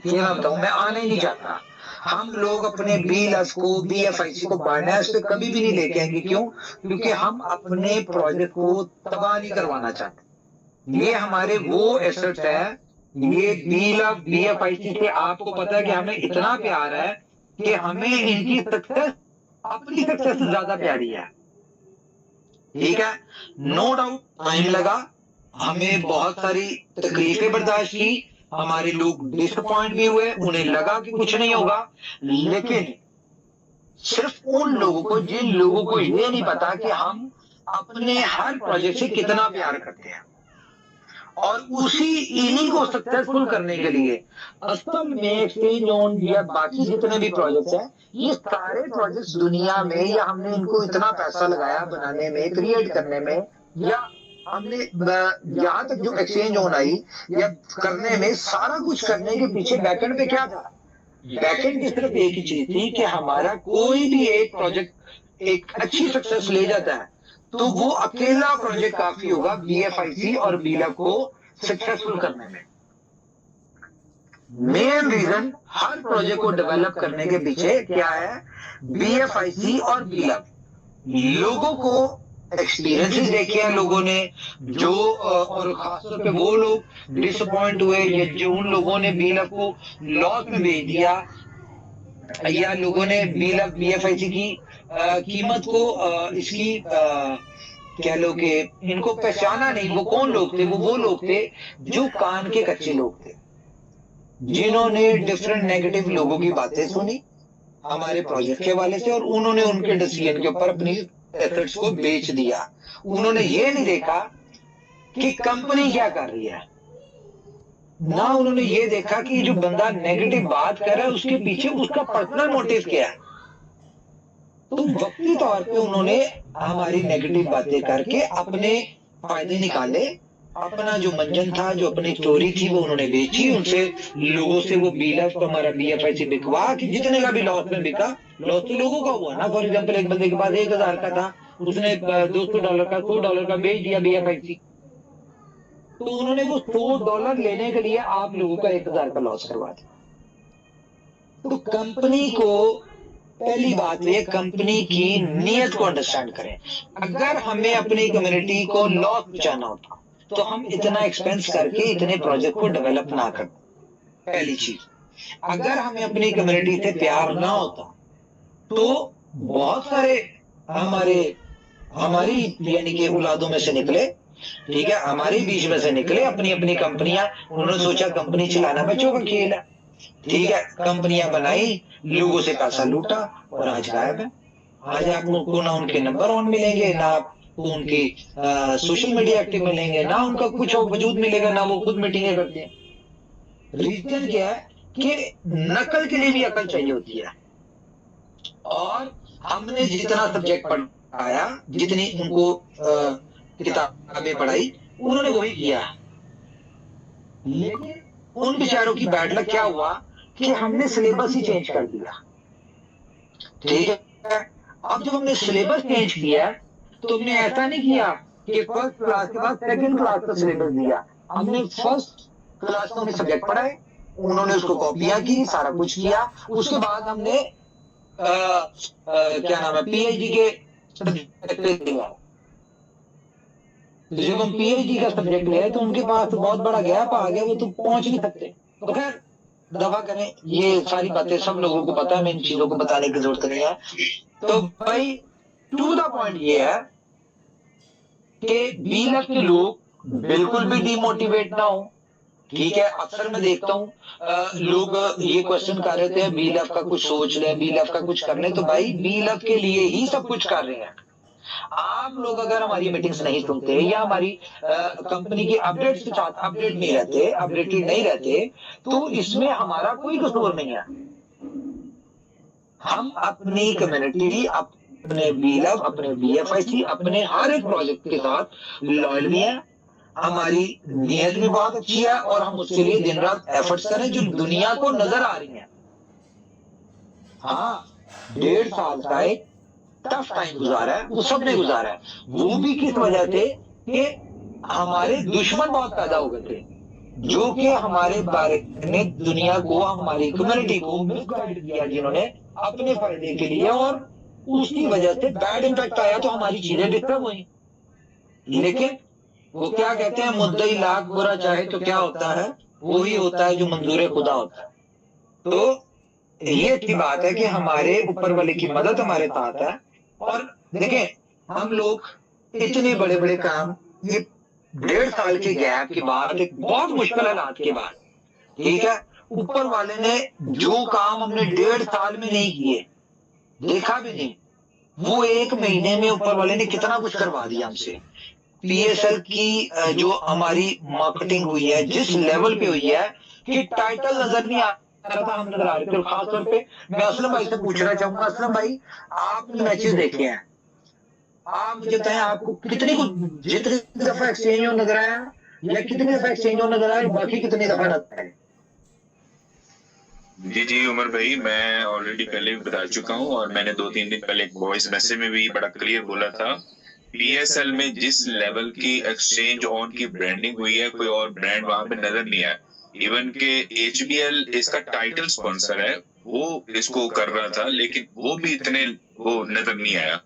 Speaker 1: ये मैं बताऊं, मैं आने ही नहीं चाहता। हम लोग अपने बीएलएफ को, बीएफआईसी को बाइनेंस पे कभी भी नहीं लेके आएंगे। क्यों? क्योंकि हम अपने प्रोजेक्ट को तबाह नहीं करवाना चाहते। ये हमारे वो एसेट्स है, ये बीएलएफ बीएफआईसी से आपको पता है कि हमें इतना प्यार है कि हमें इनकी सक्सेस अपनी सक्सेस से ज्यादा प्यारी है। ठीक है, नो डाउट टाइम लगा, हमें बहुत सारी तकलीफें बर्दाश्त की, हमारे लोग डिसअपॉइंट भी हुए, उन्हें लगा कि कुछ नहीं होगा। लेकिन सिर्फ उन लोगों को, जिन लोगों को ये नहीं पता कि हम अपने हर प्रोजेक्ट से कितना प्यार करते हैं और उसी इन्हीं को सक्सेसफुल करने के लिए असल में एक्सचेंज ऑन या बाकी जितने भी प्रोजेक्ट्स हैं, ये सारे प्रोजेक्ट्स दुनिया में, या हमने इनको इतना पैसा लगाया बनाने में, क्रिएट करने में, या हमने यहाँ तक जो एक्सचेंज ऑन आई या करने में, सारा कुछ करने के पीछे बैकएंड पे क्या था? बैकएंड की सिर्फ एक ही चीज थी कि हमारा कोई भी एक प्रोजेक्ट एक अच्छी सक्सेस ले जाता है तो वो अकेला प्रोजेक्ट काफी होगा बीएफआईसी और बीएलएफ को सक्सेसफुल करने में। मेन रीजन हर प्रोजेक्ट को डेवलप करने के पीछे क्या है? बीएफआईसी और बीएलएफ। लोगों को एक्सपीरियंसेस देखे हैं लोगों ने, जो और खासतौर पे वो लोग डिसअपॉइंट हुए या जो उन लोगों ने बीएलएफ को लॉस में बेच दिया, या लोगों ने बीएलएफ बीएफआईसी की कीमत को इसकी कह लो कि इनको पहचाना नहीं। वो कौन लोग थे? वो लोग थे जो कान के कच्चे लोग थे, जिन्होंने डिफरेंट नेगेटिव लोगों की बातें सुनी हमारे प्रोजेक्ट के हवाले से और उन्होंने उनके डिसीजन के ऊपर अपनी एसेट्स को बेच दिया। उन्होंने ये नहीं देखा कि कंपनी क्या कर रही है, ना उन्होंने ये देखा कि जो बंदा नेगेटिव बात कर रहा है उसके पीछे उसका पर्सनल मोटिव क्या है। तो वक्ती तौर पे उन्होंने हमारी नेगेटिव बातें करके अपने फायदे निकाले, अपना जो मंजन था, जो अपनी स्टोरी थी वो उन्होंने बेची, उनसे लोगों से वो बीएलएफ को हमारा बीएफआईसी बिकवा कि जितने का भी लॉस में बिका, लॉस तो लोगों का हुआ ना। फॉर एग्जाम्पल एक बंदे के पास 1000 का था, उसने $200 का $100 का बेच दिया बीएफआईसी, तो उन्होंने वो $100 लेने के लिए आप लोगों का 1000 का लॉस करवा दिया। तो कंपनी को पहली बात ये कंपनी की नीयत को अंडरस्टैंड करें। अगर हमें अपनी कम्युनिटी को लॉस पहुंचाना होता तो हम इतना एक्सपेंस करके इतने प्रोजेक्ट को डेवलप ना करते। पहली चीज, अगर हमें अपनी कम्युनिटी से प्यार ना होता तो बहुत सारे हमारी यानी कि औलादों में से निकले, ठीक है, हमारे बीच में से निकले, अपनी अपनी कंपनियां, उन्होंने सोचा कंपनी चलाना बच्चों का खेल है, ठीक है, कंपनियां बनाई, लोगों से पैसा लूटा और आज गायब है। आज आपको ना उनके नंबर ऑन मिलेंगे, ना आपको उनकी सोशल मीडिया एक्टिव मिलेंगे, ना उनका कुछ वजूद मिलेगा, ना वो खुद मीटिंगें करते हैं। रीजन क्या है कि नकल के लिए भी अकल चाहिए होती है। और हमने जितना सब्जेक्ट पढ़ाया, जितनी उनको किताबें पढ़ाई, उन्होंने वही किया। लेकिन उन बेचारों की बैड लक क्या हुआ कि हमने सिलेबस ही चेंज कर दिया। ठीक है, अब जब हमने सिलेबस चेंज किया तो हमने ऐसा नहीं किया कि फर्स्ट क्लास के बाद सेकंड क्लास का सिलेबस दिया। हमने फर्स्ट क्लास का उन्हें सब्जेक्ट पढ़ाए, उन्होंने उसको कॉपियां की, सारा कुछ किया। उसके बाद हमने क्या नाम है, पीएचडी के सब्जेक्ट दिया। तो जब हम पीएचडी का सब्जेक्ट ले तो उनके पास बहुत बड़ा गैप आ गया, वो तो पहुंच नहीं सकते। तो खैर दफा करें, ये सारी बातें सब लोगों को पता है, मैं इन चीजों को बताने की जरूरत नहीं है। तो भाई टू द पॉइंट ये है कि बीलक के लोग बिल्कुल भी डिमोटिवेट ना हो। ठीक है, अक्सर मैं देखता हूँ लोग ये क्वेश्चन कर रहे थे बीलफ का कुछ सोच ले, बीलफ का कुछ कर ले। तो भाई बीलफ के लिए ही सब कुछ कर रहे हैं। आप लोग अगर हमारी मीटिंग्स नहीं सुनते या हमारी कंपनी की अपडेट्स के साथ अपडेट नहीं रहते, अपडेटेड नहीं रहते, तो इसमें हमारा कोई कसूर नहीं है। हम अपनी कम्युनिटी, अपने बीलफ, अपने बीएफआईसी, अपने हर एक प्रोजेक्ट के साथ लॉयल भी है। हमारी नीयत भी बहुत अच्छी है और हम उसके लिए दिन रात एफर्ट्स करें जो दुनिया को नजर आ रही है। हाँ, 1.5 साल का एक टफ टाइम गुजारा है, वो सबने गुजारा है। वो भी किस वजह से कि हमारे दुश्मन बहुत पैदा हो गए थे, जो कि हमारे बारे में दुनिया को, हमारी कम्युनिटी को मिसगाइड किया, जिन्होंने अपने फायदे के लिए, और उसकी वजह से बैड इम्पैक्ट आया तो हमारी चीजें डिस्टर्ब हुई। लेकिन वो क्या कहते हैं, मुद्दई लाख बुरा चाहे तो क्या होता है, वो ही होता है जो मंजूर खुदा होता है। तो ये अच्छी बात है कि हमारे ऊपर वाले की मदद हमारे साथ है। और देखें, हम लोग इतने बड़े बड़े काम, ये 1.5 साल के गैप के बाद, एक बहुत मुश्किल हालात के बाद, ठीक है, ऊपर वाले ने जो काम हमने 1.5 साल में नहीं किए, देखा भी नहीं, वो 1 महीने में ऊपर वाले ने कितना कुछ करवा दिया हमसे। पीएसएल की जो हमारी मार्केटिंग हुई है, जिस लेवल पे हुई है कि टाइटल नजर नहीं आ रहा था, हम नजर आ रहे थे। खासतौर पे मैं असलम भाई से पूछना चाहूंगा, असलम भाई आपने मैचेस देखे हैं, आप मुझे बताएं आपको जितनी दफा एक्सचेंज हो नजर आया, या कितनी दफा एक्सचेंज हो नजर आया, बाकी कितनी दफा नजर आया?
Speaker 2: जी जी उमर भाई, मैं ऑलरेडी पहले भी बता चुका हूँ और मैंने 2-3 दिन पहले एक वॉइस मैसेज में भी बड़ा क्लियर बोला था। पीएसएल में जिस लेवल की एक्सचेंज ऑन की ब्रांडिंग हुई है, कोई और ब्रांड वहां पे नजर नहीं आया। इवन के एचबीएल इसका टाइटल स्पॉन्सर है, वो इसको कर रहा था, लेकिन वो भी इतने वो नजर नहीं आया।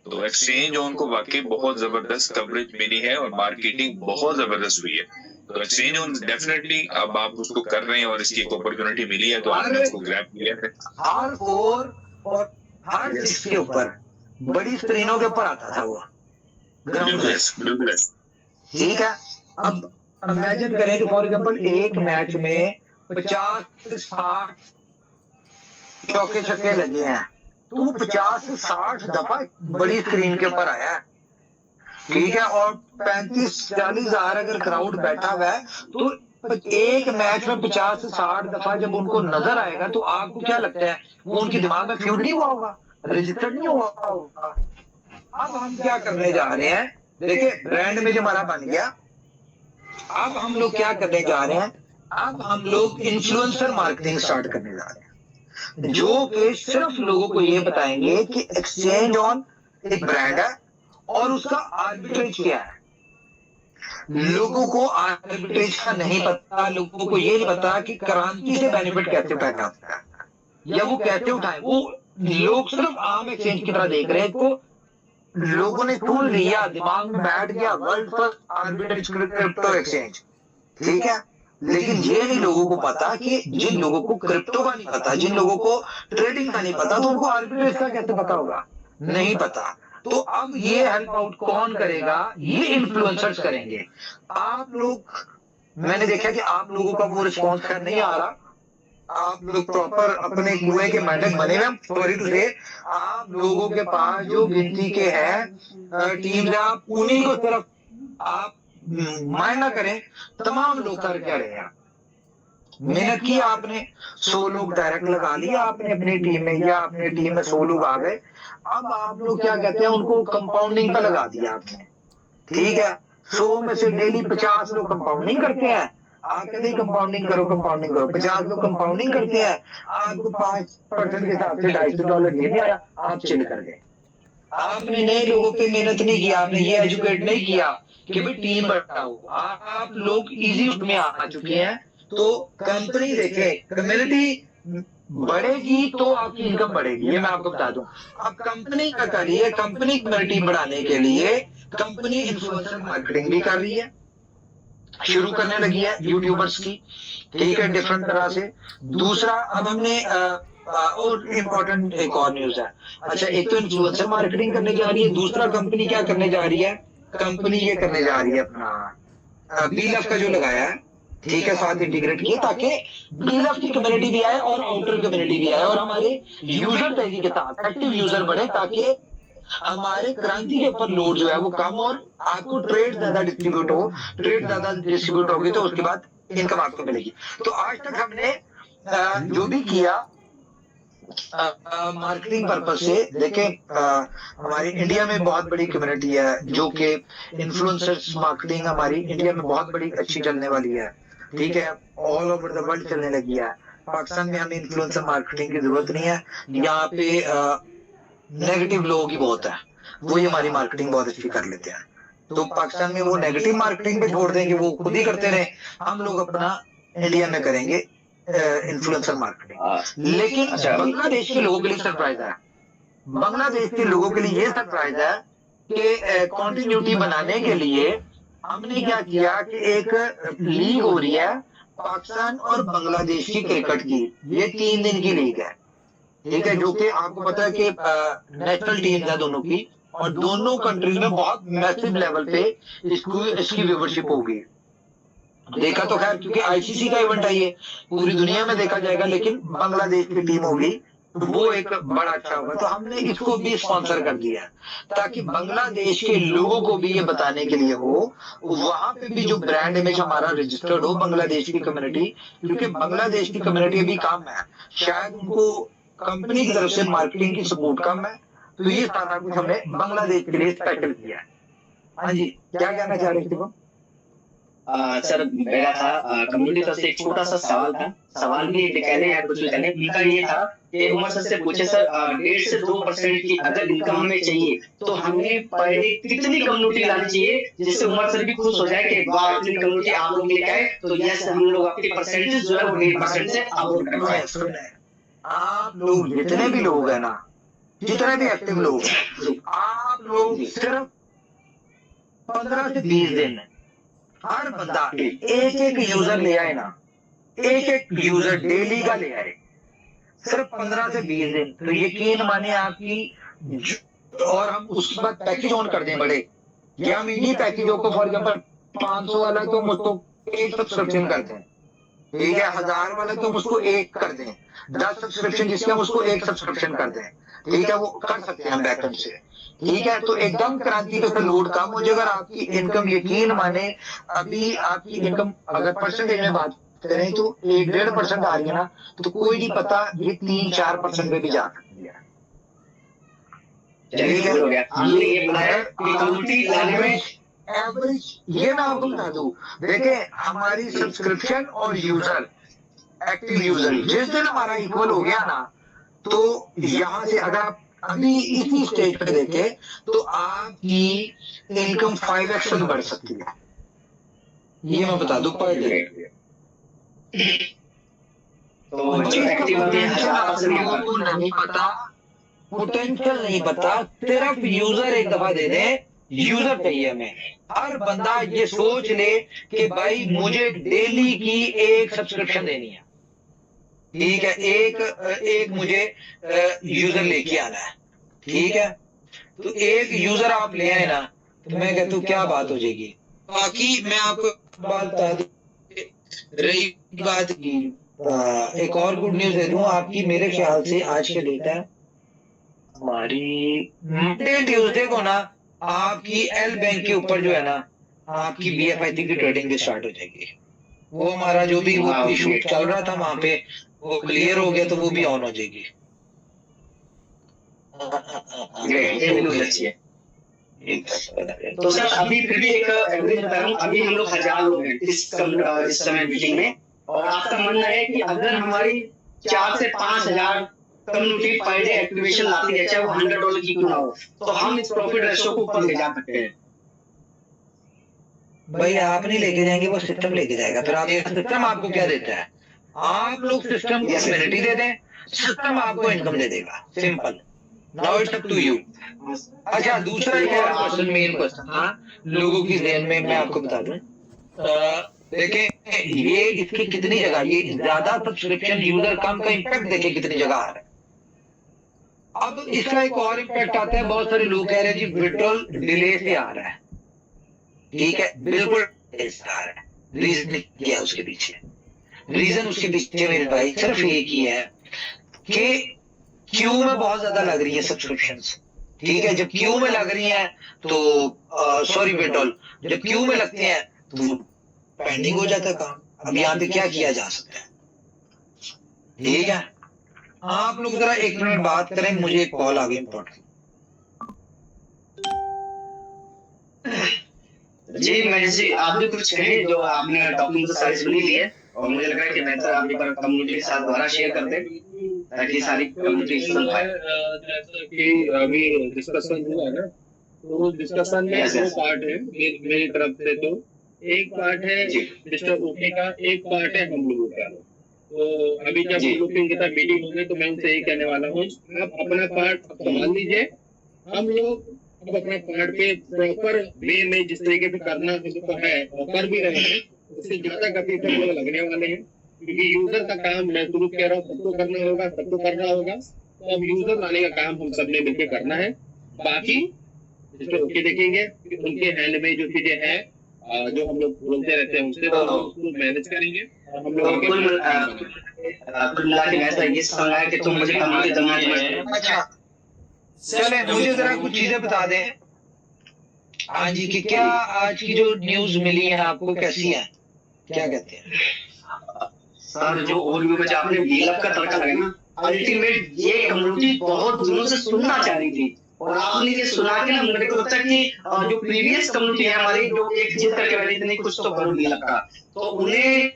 Speaker 2: तो एक्सचेंज ऑन को वाकई बहुत जबरदस्त कवरेज मिली है और मार्केटिंग बहुत जबरदस्त हुई है। तो एक्सचेंज ऑन डेफिनेटली अब आप उसको कर रहे हैं और इसकी एक अपॉर्चुनिटी मिली है तो आपने उसको ग्रैब किया है।
Speaker 1: हर 4 और हर 6 के ऊपर, बड़ी स्क्रीनों के ऊपर आता था वो।
Speaker 2: बिल्कुल।
Speaker 1: ठीक है, अब इमेजिन करें कि फॉर एग्जांपल एक मैच में 50 से 60 चौके छक्के लगे हैं, तो वो 50 से 60 दफा बड़ी स्क्रीन के ऊपर आया है। ठीक है, और 35-40 हजार अगर क्राउड बैठा हुआ है, तो एक मैच में 50 से 60 दफा जब उनको नजर आएगा, तो आपको क्या लगता है, वो उनके दिमाग में फ्यूड नहीं हुआ होगा, रजिस्टर्ड नहीं हुआ होगा? अब हम क्या करने जा रहे हैं, देखिए ब्रांड में जो हमारा बन गया, अब हम लोग क्या करने जा रहे हैं, अब हम लोग इन्फ्लुएंसर मार्केटिंग स्टार्ट करने जा रहे हैं, जो कि सिर्फ लोगों को ये बताएंगे कि एक्सचेंज ऑन एक ब्रांड है और उसका आर्बिट्रेज क्या है। लोगों को आर्बिट्रेज का नहीं पता, लोगों को ये नहीं पता कि क्रांति से बेनिफिट कैसे पैदा होता है या वो कैसे उठाए। वो लोग सिर्फ आम एक्सचेंज की तरह देख रहे हैं, को लोगों ने सुन लिया, दिमाग में बैठ गया world first arbitrage crypto exchange. ठीक है, लेकिन ये नहीं लोगों को पता कि जिन लोगों को क्रिप्टो का नहीं पता, जिन लोगों को ट्रेडिंग का नहीं पता, तो उनको आर्बिट्रेज का कैसे पता होगा? नहीं पता। तो अब ये हेल्प आउट कौन करेगा? ये इन्फ्लुएंसर्स करेंगे। आप लोग, मैंने देखा कि आप लोगों का वो रिस्पॉन्स खैर नहीं आ रहा, आप लोग प्रॉपर अपने कुएं के मेंढक बने हुए। सॉरी टू से, आप लोगों के पास जो गिनती के हैं टीम, आप उन्हीं को सिर्फ आप मायना करें, तमाम लोग कर क्या रहे हैं। मेहनत की आपने, 100 लोग डायरेक्ट लगा लिया आपने अपनी टीम में, या अपनी टीम में 100 लोग आ गए, अब आप लोग क्या कहते हैं उनको कंपाउंडिंग पे लगा दिया आपने, ठीक है। 100 में से डेली 50 लोग कंपाउंडिंग करते हैं, आप कहते हैं कंपाउंडिंग करो कंपाउंडिंग करो, 50 लोग कंपाउंडिंग करते हैं, आपको 5% के हिसाब से $250 नहीं आया, आप चिल कर गए। आपने नए लोगों पे मेहनत नहीं किया, आपने ये एजुकेट नहीं किया कि भाई टीम बढ़ाओ, आप लोग इजी उसमें आ चुके हैं। तो कंपनी देखे, कम्युनिटी बढ़ेगी तो आपकी इनकम बढ़ेगी, ये मैं आपको बता दूं। अब कंपनी क्या कर रही है, कंपनी कम्युनिटी बढ़ाने के लिए कंपनी इन्फ्लुएंसर मार्केटिंग भी कर रही है, शुरू करने लगी है यूट्यूबर्स की, ठीक है, डिफरेंट तरह से। दूसरा, अब हमने और इम्पोर्टेंट एक और न्यूज है। अच्छा, एक तो इन्फ्लुएंसर मार्केटिंग करने जा रही है, दूसरा कंपनी क्या करने जा रही है, कंपनी ये करने जा रही है अपना बीलफ का जो लगाया है, ठीक है, साथ इंटीग्रेट किया ताकि बीलफ की कम्युनिटी भी आए और आउटर कम्युनिटी भी आए और हमारे यूजर तेजी के साथ एक्टिव यूजर बढ़े, ताकि हमारे क्रांति के ऊपर लोड जो है वो कम और आपको ट्रेड ज्यादा डिस्ट्रीब्यूट हो, ट्रेड ज्यादा डिस्ट्रीब्यूट होगी तो उसके बाद इनकम आपको मिलेगी। तो आज तक हमने जो भी किया मार्केटिंग पर्पज से, देखें हमारी इंडिया में बहुत बड़ी कम्युनिटी है जो कि इन्फ्लुएंसर्स मार्केटिंग हमारी इंडिया में बहुत बड़ी अच्छी चलने वाली है, ठीक है, ऑल ओवर द वर्ल्ड चलने लगी है। पाकिस्तान में हमें इन्फ्लुएंसर मार्केटिंग की जरूरत नहीं है, यहाँ पे नेगेटिव लोग ही बहुत है, वो ही हमारी मार्केटिंग बहुत अच्छी कर लेते हैं। तो पाकिस्तान में वो नेगेटिव मार्केटिंग पे छोड़ देंगे, वो खुद ही करते रहे, हम लोग अपना इंडिया में करेंगे इन्फ्लुएंसर मार्केटिंग। लेकिन बांग्लादेश के लोगों के लिए सरप्राइज है, बांग्लादेश के लोगों के लिए ये सरप्राइज है कि कॉन्टिन्यूटी बनाने के लिए हमने क्या किया कि एक लीग हो रही है पाकिस्तान और बांग्लादेश की क्रिकेट की, ये 3 दिन की लीग है, ठीक है, जो कि आपको पता है कि नेशनल टीम है दोनों की, और दोनों कंट्रीज में बहुत मैसिव लेवल पे इसकी व्यूवरशिप होगी। देखा तो खैर क्योंकि आईसीसी का इवेंट है ये, पूरी दुनिया में देखा जाएगा, लेकिन बांग्लादेश की टीम होगी तो वो एक बड़ा अच्छा होगा। तो हमने इसको भी स्पॉन्सर कर दिया ताकि बांग्लादेश के लोगों को भी ये बताने के लिए हो, वहां पे भी जो ब्रांड इमेज हमारा रजिस्टर्ड हो बांग्लादेश की कम्युनिटी, क्योंकि बांग्लादेश की कम्युनिटी अभी कम है, शायद उनको कंपनी की तरफ से मार्केटिंग की सपोर्ट कम है, तो ये सारा कुछ हमने बांग्लादेश के लिए स्पेशल किया है। हाँ जी, क्या कहना चाह रहे थे?
Speaker 4: सर मेरा था कम्युनिटी तरफ से एक छोटा सा सवाल था, सवाल भी कहने या कुछ भी कहने, उनका ये था कि उमर सर से पूछे सर 1.5 से 2% की अगर इनकम हमें चाहिए तो हमें पर डे कितनी कम्युनिटी लानी चाहिए जिससे उमर सर भी खुश हो जाए कि वाह इतनी कम्युनिटी आप लोग लेके आए, तो यस हम लोग आपकी परसेंटेज जो है वो 1.5% से अवॉइड करवाएं।
Speaker 1: आप लोग जितने भी लोग हैं ना, जितने भी एक्टिव लोग हैं, आप लोग सिर्फ 15 से 20 दिन हर बंदा एक यूजर ले आए ना, एक यूजर डेली का ले आए, सिर्फ 15 से 20 दिन, तो यकीन माने आपकी, और हम उसके बाद पैकेज ऑन कर दें बड़े, या हम इन्हीं पैकेजों को फॉर एग्जाम्पल 500 वाला तो मुझको एक सब्सक्रिप्शन कर दें, ठीक है, 1000 वाला तो उसको एक कर दें, 10 सब्सक्रिप्शन जिसके हम उसको एक सब्सक्रिप्शन कर दें, ठीक है, वो कर सकते हैं हम बैकएंड से, ठीक है। तो एकदम क्रांति पे लोड कम हो जाएगा, आपकी इनकम यकीन माने, अभी आपकी इनकम अगर परसेंटेज में बात करें तो 1-1.5% आ रही है ना, तो कोई नहीं पता ये 3-4% पे भी जा सकती है, ठीक है। एवरेज ये मैं आपको बता दूं, देखे हमारी सब्सक्रिप्शन और यूजर, एक्टिव यूजर जिस दिन हमारा इक्वल हो गया ना, तो यहां से अगर आप अभी इसी स्टेज पे देखें तो आपकी इनकम 5x तक बढ़ सकती है, ये मैं बता दूं पर डे।
Speaker 4: तो जो एक्टिविटी
Speaker 1: लोगों को नहीं पता, पोटेंशियल नहीं पता, सिर्फ यूजर एक दफा दे दे, यूजर चाहिए हमें, हर बंदा ये सोच ले कि भाई मुझे डेली की एक सब्सक्रिप्शन देनी है, ठीक है, एक मुझे यूजर लेके आना है, ठीक है, तो एक यूजर आप ले आए ना, तो मैं कहता हूँ क्या बात हो जाएगी। बाकी मैं आपको बात बता दूं, रही बात की एक और गुड न्यूज दे दूं आपकी, मेरे ख्याल से आज के डेट है हमारी ट्यूसडे को ना, आपकी एल बैंक के ऊपर जो है ना, आपकी BFIC की ट्रेडिंग भी स्टार्ट हो जाएगी, वो हमारा जो भी वो इशू चल रहा था वहां पे वो क्लियर हो गया, तो वो भी ऑन हो जाएगी।
Speaker 4: ग्रेट, ये न्यूज़ अच्छी है। तो सर अभी फिर भी एक एवरेज बता रहा हूँ, अभी हम लोग 1000 लोग हैं इस समय मीटिंग में, और आपका मानना है कि अगर हमारी 4 से 5000 कम्युनिटी पर डे एक्टिवेशन लाती है, चाहे वो $100 की क्यों ना हो, तो हम इस प्रॉफिट रेशियो को ऊपर ले जा सकते हैं।
Speaker 1: भाई आप नहीं लेके जाएंगे, वो सिस्टम लेके जाएगा। फिर आप, सिस्टम आपको क्या देता है? आप लोग सिस्टम को कम्युनिटी दे दें, सिस्टम आपको इनकम दे देगा। Simple, now it's up to you. अच्छा, दूसरा एक और क्वेश्चन, मेन क्वेश्चन हाँ लोगों की ज़हन में, मैं आपको बता दूं, देखें ये इसकी कितनी जगह, ये ज्यादा सब्सक्रिप्शन यूजर कम का इम्पैक्ट देखें कितनी जगह आ रहा है। अब इसका एक और इम्पैक्ट आता है, बहुत सारे लोग कह रहे हैं जी विड्रॉल डिले से आ रहा है। ठीक है, बिल्कुल डिले से आ रहा है। रीजन क्या है उसके पीछे? रीजन उसके पीछे मेरे भाई सिर्फ एक ही है कि क्यू में बहुत ज्यादा लग रही है सब्सक्रिप्शंस। ठीक है, जब क्यू में लग रही है तो सॉरी विड्रॉल, जब क्यू में लगते हैं तो पेंडिंग हो जाता है काम। अब यहाँ पे क्या किया जा सकता है? ठीक है, आप लोग जरा 1 मिनट बात करें, मुझे एक कॉल आ गई इम्पोर्टेंट।
Speaker 4: जी महेश जी, आप भी कुछ कहें, जो आपने टॉपिक तो सारी सुनी ली है, और मुझे लग रहा है कि बेहतर आप एक बार कम्युनिटी के साथ दोबारा शेयर कर दें ताकि सारी कम्युनिटी सुन पाए।
Speaker 5: जैसा कि अभी डिस्कशन हुआ ना, तो उस डिस्कशन में 2 पार्ट है मेरी तरफ से। तो एक पार्ट है मिस्टर ओके का, एक पार्ट है हम लोगों का। तो अभी जब हम लोग इनके साथ मीटिंग होगी तो मैं उनसे यही कहने वाला हूँ, आप अपना पार्ट संभाल लीजिए, हम लोग अब अपना पार्ट पे प्रॉपर वे में जिस तरीके से करना है और कर भी रहे हैं, उससे ज्यादा गति से हम लोग लगने वाले हैं, क्योंकि यूजर का काम मैं शुरू कह रहा हूँ, सबको करना होगा, सबको करना होगा। तो अब यूजर लाने का काम हम सबने मिलकर करना है। बाकी जिसको ओके देखेंगे उनके हैंड में जो चीजें हैं, जो हम लोग बोलते रहते हैं उससे उसको मैनेज करेंगे, और हम लोग
Speaker 4: कुल मिला के ऐसा ये समझ आया कि तुम मुझे कम्युनिटी जमा समझते।
Speaker 1: अच्छा चले, मुझे जरा कुछ चीजें बता दें हाँ जी, कि क्या आज की जो न्यूज मिली है आपको कैसी है, क्या कहते हैं?
Speaker 4: सर जो ओवरव्यू में आपने डीलअप का तड़का लगा ना, अल्टीमेट ये कम्युनिटी बहुत दिनों से सुनना चाह रही थी, और आपने ये सुना के ना मेरे को लगता है कि जो प्रीवियस कम्युनिटी है हमारी, जो एक जिद करके बैठी थी नहीं कुछ तो करो डीलअप का, तो उन्हें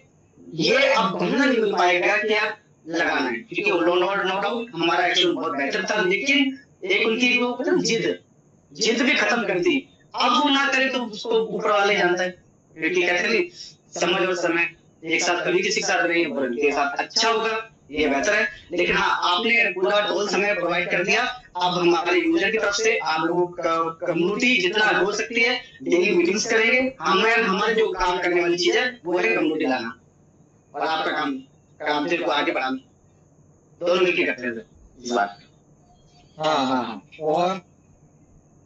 Speaker 4: ये अब बहाना नहीं मिल पाएगा कि आप लगाना है, क्योंकि नो डाउट हमारा एक्शन बहुत बेहतर था, लेकिन एक उनकी वो जिद भी खत्म कर दी। अब वो ना करे तो उसको ऊपर वाले जानता है, क्योंकि कहते हैं समझ और समय एक साथ कभी किसी के साथ नहीं, उनके साथ अच्छा होगा, ये बेहतर है। लेकिन हाँ, आपने पूरा टोल समय प्रोवाइड कर दिया। अब हमारे यूजर की तरफ से आप लोगों का कम्युनिटी जितना हो सकती है डेली मीटिंग्स करेंगे। हमारे जो काम करने वाली चीज है वो है कम्युनिटी लाना, और आपका काम से को आगे बढ़ाना, दोनों मिलकर करते हैं इस बात।
Speaker 1: हाँ और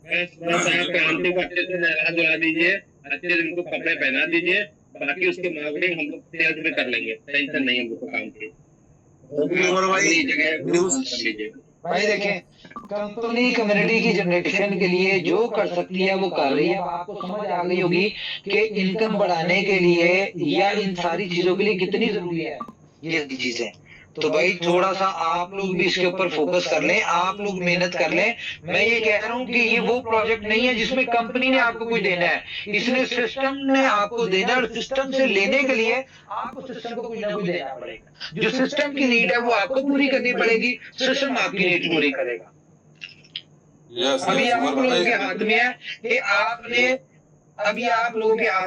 Speaker 5: बस आप आंटी को अच्छे से नहला धुला दीजिए, अच्छे से उनको कपड़े पहना दीजिए, बाकी उसके मामले हम लोग सेल्स में कर लेंगे, टेंशन नहीं हम लोग को काम की।
Speaker 1: और भाई देखें, कंपनी कम्युनिटी की जनरेशन के लिए जो कर सकती है वो कर रही है। अब आपको समझ आ गई होगी कि इनकम बढ़ाने के लिए या इन सारी चीजों के लिए कितनी जरूरी है ये चीजें। तो भाई थोड़ा सा आप लोग भी इसके ऊपर फोकस कर लें, आप लोग मेहनत कर लें। मैं ये कह रहा हूँ कि ये वो प्रोजेक्ट नहीं है जिसमें कंपनी ने आपको कुछ देना है, इसने सिस्टम ने आपको देना है, और सिस्टम से लेने के लिए आपको सिस्टम को कुछ ना कुछ देना पड़ेगा। जो सिस्टम की नीड है वो आपको पूरी करनी पड़ेगी, सिस्टम आपकी नीड पूरी करेगा। अभी आप लोगों के हाथ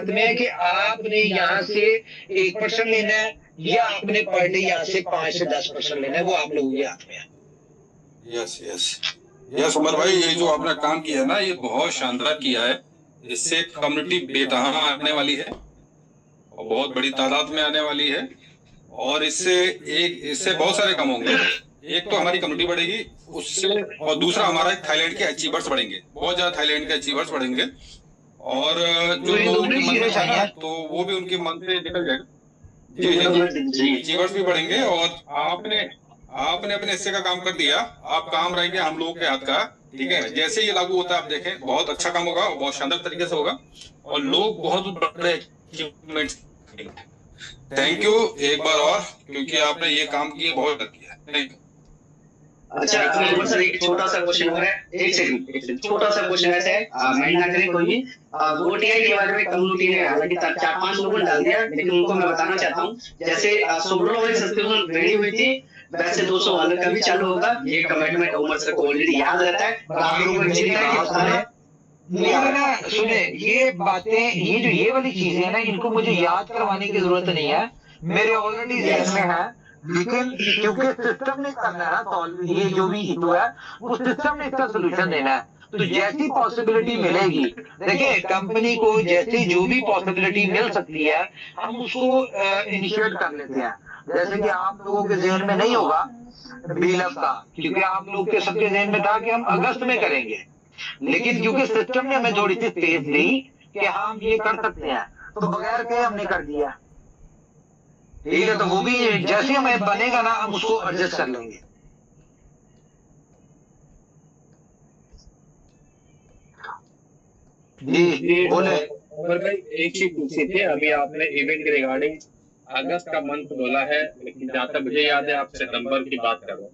Speaker 1: में है कि आपने यहाँ से 1% लेना है या आपने पर डे यहाँ से 5 से 10% लेना है, वो आप लोगों के हाथ में है।
Speaker 6: यस उमर भाई, ये जो आपने काम किया है ना, ये बहुत शानदार किया है। इससे कम्युनिटी बेतहा आने वाली है और बहुत बड़ी तादाद में आने वाली है, और इससे बहुत सारे काम होंगे। एक तो हमारी कम्युनिटी बढ़ेगी उससे, और दूसरा हमारा थाईलैंड के अचीवर्स बढ़ेंगे, बहुत ज्यादा थाईलैंड के अचीवर्स बढ़ेंगे, और जो उनके मन में चाहिए तो वो भी उनके मन से निकल जाएगा। जी, अचीवर्स भी बढ़ेंगे, और आपने अपने हिस्से का काम कर दिया, आप काम रह गया हम लोगों के हाथ का। ठीक है, जैसे ये लागू होता है आप देखें बहुत अच्छा काम होगा, बहुत शानदार तरीके से होगा, और लोग बहुत बड़े अचीवमेंट्स। थैंक यू एक बार और, क्योंकि आपने ये काम किया, बहुत किया। Thank you.
Speaker 4: अच्छा उमर सर, एक छोटा सा क्वेश्चन है, एक सेकंड, छोटा सा क्वेश्चन है, माइंड ना करें कोई भी। OTI के बारे में कम्युनिटी ने हालांकि 4-5 लोगों ने डाल दिया, लेकिन उनको मैं बताना चाहता हूँ, जैसे 16 वाली सब्सक्रिप्शन रेडी हुई थी, वैसे 200 वाले का भी चालू होगा। ये कमिटमेंट उमर सर को ऑलरेडी याद रहता है, पर आप लोगों को चिंता है कि
Speaker 1: ना सुने, ये बातें, ये जो ये वाली चीजें है ना, इनको मुझे याद करवाने की जरूरत नहीं है, मेरे ऑलरेडी ज़हन में है। लेकिन क्योंकि सिस्टम ने करना है ना सॉल्व, ये जो भी इशू है वो सिस्टम ने इसका सोल्यूशन देना है। तो जैसी पॉसिबिलिटी मिलेगी, देखिए कंपनी को जैसी जो भी पॉसिबिलिटी मिल सकती है, हम उसको इनिशिएट कर लेते हैं। जैसे कि आप लोगों के ज़हन में नहीं होगा बीलअप का, क्योंकि आप लोग के सबके ज़हन में था कि हम अगस्त में करेंगे, लेकिन क्योंकि सिस्टम ने हमें थोड़ी सी स्पेस दी कि हम ये कर सकते हैं, तो बगैर के हमने कर दिया। ठीक है, तो वो भी जैसे हमें बनेगा ना, हम उसको एडजस्ट कर लेंगे। जी बोले।
Speaker 5: और भाई एक चीज पूछी थी, अभी आपने इवेंट के रिगार्डिंग अगस्त का मंथ बोला है, लेकिन जहाँ तक मुझे याद है आप सितंबर की बात कर रहे हैं।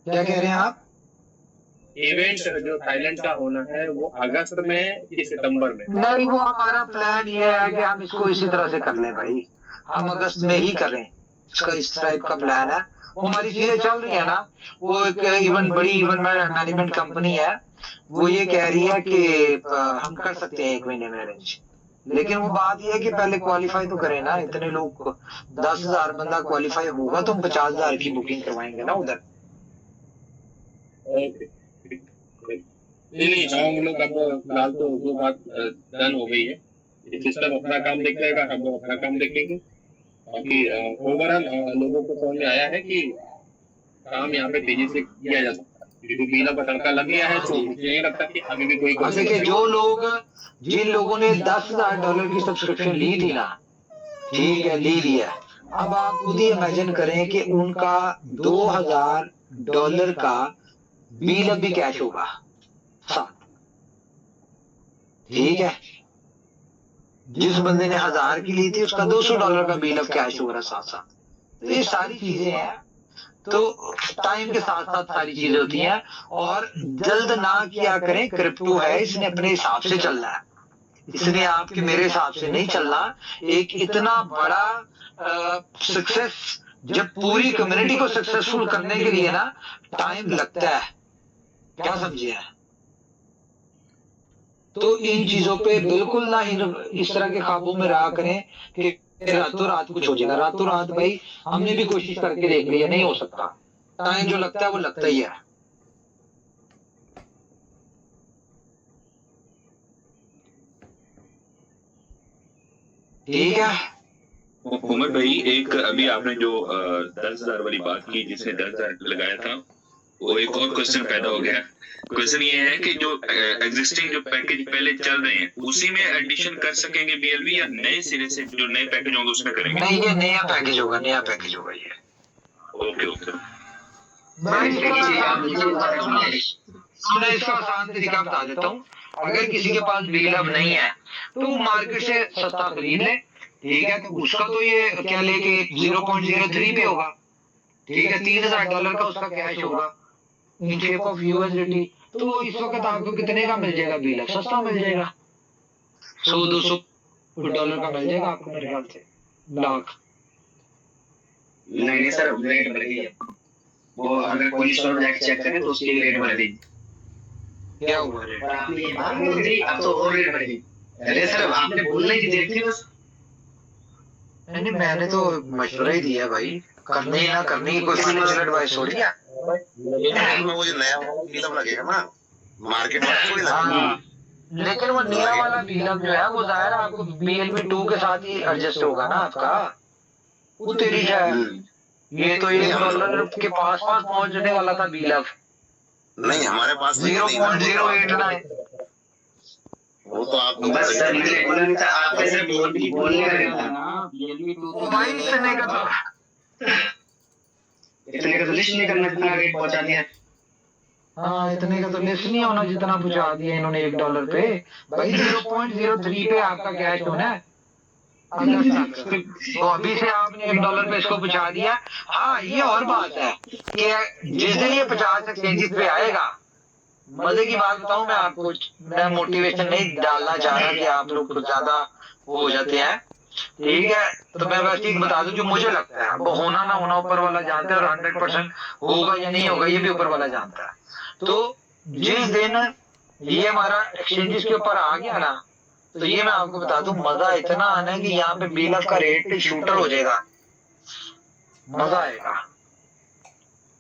Speaker 1: क्या कह रहे हैं आप?
Speaker 5: इवेंट जो थाईलैंड का होना है वो अगस्त में कि सितंबर में?
Speaker 1: नहीं, वो हमारा प्लान ये है कि हम इसको इसी तरह से कर लें भाई, हम अगस्त में ही करें, इसका इस टाइप का प्लान है। वो हमारी चीजें चल रही है ना, वो एक इवेंट, बड़ी इवेंट मैनेजमेंट कंपनी है, वो ये कह रही है कि हम कर सकते हैं 1 महीने में अरेंज, लेकिन वो बात ये है कि पहले क्वालिफाई तो करें ना। इतने लोग 10,000 बंदा क्वालिफाई होगा तो हम 50,000 की बुकिंग करवाएंगे ना उधर।
Speaker 5: नहीं, हम लोग अब फिलहाल तो वो बात डन हो गई है, सिस्टम अपना काम देख लेगा, हम लोग अपना काम देखेंगे। बाकी ओवरऑल लोगों को समझ में आया है कि काम यहाँ पे तेजी से किया जा सकता है, क्योंकि बीना का तड़का लग गया है, तो मुझे नहीं लगता कि अभी भी कोई
Speaker 1: देखिए, जो लोग, जिन लोगों ने $10,000 की सब्सक्रिप्शन ली थी ना, ठीक है, ली है, अब आप खुद ही इमेजिन करें कि उनका $2,000 का बिल अब भी कैश होगा साथ। ठीक है, जिस बंदे ने 1,000 की ली थी उसका $200 का बिल अब कैश हो रहा साथ साथ। तो ये सारी चीजें हैं, तो टाइम के साथ साथ सारी चीजें होती हैं, और जल्द ना किया करें। क्रिप्टो है, इसने अपने हिसाब से चलना है, इसने आपके मेरे हिसाब से नहीं चलना। एक इतना बड़ा सक्सेस, जब पूरी कम्युनिटी को सक्सेसफुल करने के लिए ना टाइम लगता है, क्या समझिए। तो इन चीजों पे बिल्कुल ना इस तरह के ख्वाबों में रहा करें कि रातों रात कुछ हो जाएगा। रातों रात भाई हमने भी कोशिश करके देख लिया, नहीं हो सकता। टाइम जो लगता है वो लगता ही है। ठीक है
Speaker 2: उमर भाई, एक अभी आपने जो 10,000 वाली बात की, जिसने 10,000 लगाया था, वो एक और क्वेश्चन पैदा हो गया। क्वेश्चन ये है कि जो एग्जिस्टिंग जो पैकेज पहले चल रहे हैं उसी में एडिशन कर सकेंगे BLV, या नए सिरे से जो नए पैकेज होंगे उसमें करेंगे?
Speaker 1: नहीं, ये नया पैकेज होगा, नया पैकेज होगा ये।
Speaker 2: Okay okay.
Speaker 1: मैं इसका आसान तरीका बता देता हूँ। अगर किसी के पास बीलअप नहीं है तो वो मार्केट से सस्ता खरीद ले, ठीक है, तो उसका तो ये क्या लेके 0.03 पे होगा, ठीक है, $3,000 का उसका कैश होगा इन शेप ऑफ USDT। तो इस वक्त आपको कितने का मिल जाएगा बीलअप? सस्ता मिल जाएगा, $100-200 का मिल जाएगा आपको, मेरे ख्याल से लाख।
Speaker 4: नहीं सर, रेट बढ़ गई है वो, अगर कोई स्टोर जाके चेक करें तो उसकी रेट बढ़ गई।
Speaker 1: क्या हुआ रेट?
Speaker 4: आपने ये बात बोल दी, अब तो और रेट बढ़ गई। अरे सर, आपने बोलने की देर थी बस।
Speaker 1: नहीं, मैंने तो मशवरा ही दिया भाई, करने ही ना करने की कोई फाइनेंशियल एडवाइस हो रही है।
Speaker 3: वो जो नया बीलअप लगेगा ना मार्केट में, कोई लगेगा,
Speaker 1: लेकिन वो नया वाला बीलअप जो है वो जाहिर है आपको BLV 2 के साथ ही एडजस्ट होगा ना आपका। वो तेरी है, ये तो $1 के पास पहुंचने वाला था बीलअप।
Speaker 3: नहीं हमारे पास
Speaker 1: 0.089।
Speaker 3: वो तो आप
Speaker 4: बस सर, मैंने बोला नहीं था, आपके सिर्फ बोलने का था ना।
Speaker 1: भाई इतने का तो
Speaker 4: लिस्ट नहीं करना, जितना रेट पहुंचा दिया।
Speaker 1: हाँ, इतने का तो लिस्ट नहीं होना जितना पहुंचा दिया इन्होंने $1 पे। भाई 0.03 पे आपका कैश होना है, अगस्त तक। तो अभी से आपने $1 पे इसको पहुंचा दिया। हाँ, ये और बात है कि जिस दिन ये 50 एक्सचेंजेस पे आएगा, मजे की बात बताऊं मैं आपको, मैं मोटिवेशन नहीं डालना चाह रहा कि आप लोग कुछ ज्यादा वो हो जाते हैं, ठीक है, तो मैं बस एक बता दूं जो मुझे लगता है। अब होना ना होना ऊपर वाला जानता है, और 100% होगा या नहीं होगा ये भी ऊपर वाला जानता है। तो जिस दिन ये हमारा एक्सचेंजेस के ऊपर आ गया ना, तो ये मैं आपको बता दूं, मजा इतना आना है कि यहाँ पे बीएलएफ का रेट शूटर हो जाएगा, मजा आएगा।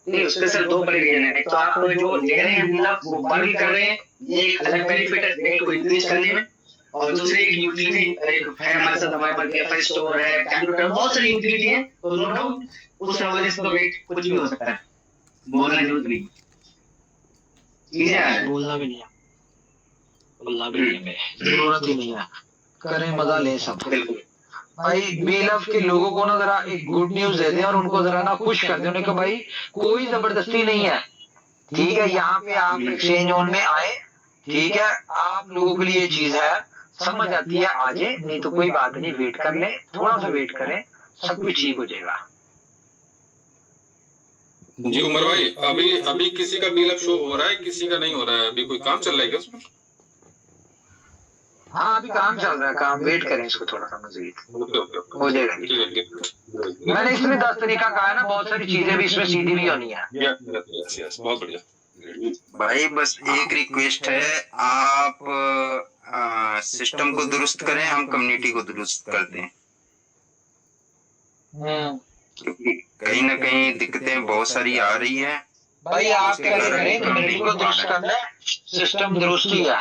Speaker 4: नहीं, उसके सर दो बड़े रीजन है। एक तो आप जो ले रहे हैं मतलब वो बल्क कर रहे हैं, ये एक अलग बेनिफिट है रेट को इंक्रीज करने में, और दूसरी एक यूटिलिटी एक है हमारे साथ, हमारे पास एफआई स्टोर है, कंप्यूटर, बहुत सारी यूटिलिटी है। तो नो डाउट उस वजह से तो रेट कुछ भी हो सकता है, बोलना जरूरत नहीं। चीजें है,
Speaker 1: बोलना भी नहीं है, बोलना भी नहीं है, जरूरत ही नहीं है, करें मजा ले सब।
Speaker 4: बिल्कुल
Speaker 1: भाई बीएलएफ के लोगों को ना जरा एक गुड न्यूज दे दें और उनको जरा ना खुश कर दें, उन्हें कि भाई कोई जबरदस्ती नहीं है, ठीक है, यहाँ पे आप एक्सचेंज जोन में आए, ठीक है, आप लोगों के लिए ये चीज है, समझ आती है आ जाए, नहीं तो कोई बात नहीं, वेट कर ले, थोड़ा सा वेट करें, सब कुछ ठीक हो जाएगा।
Speaker 6: जी उमर भाई, अभी किसी का बिल शो हो रहा है, किसी का नहीं हो रहा है, अभी कोई काम चल रहा है क्या उसमें?
Speaker 1: हाँ, अभी काम चल रहा है, काम, वेट करें इसको थोड़ा सा मजीद, हो जाएगा। मैंने इसमें 10 तरीका कहा है ना, बहुत सारी चीजें भी इसमें सीधी भी होनी है।
Speaker 6: बहुत बढ़िया
Speaker 7: भाई, बस एक रिक्वेस्ट है, आप सिस्टम को दुरुस्त करें, हम कम्युनिटी को दुरुस्त करते हैं, क्योंकि कहीं ना कहीं दिक्कतें बहुत सारी आ रही है।
Speaker 1: भाई आप क्या करें, कम्युनिटी को दुरुस्त करना है, सिस्टम दुरुस्त ही है,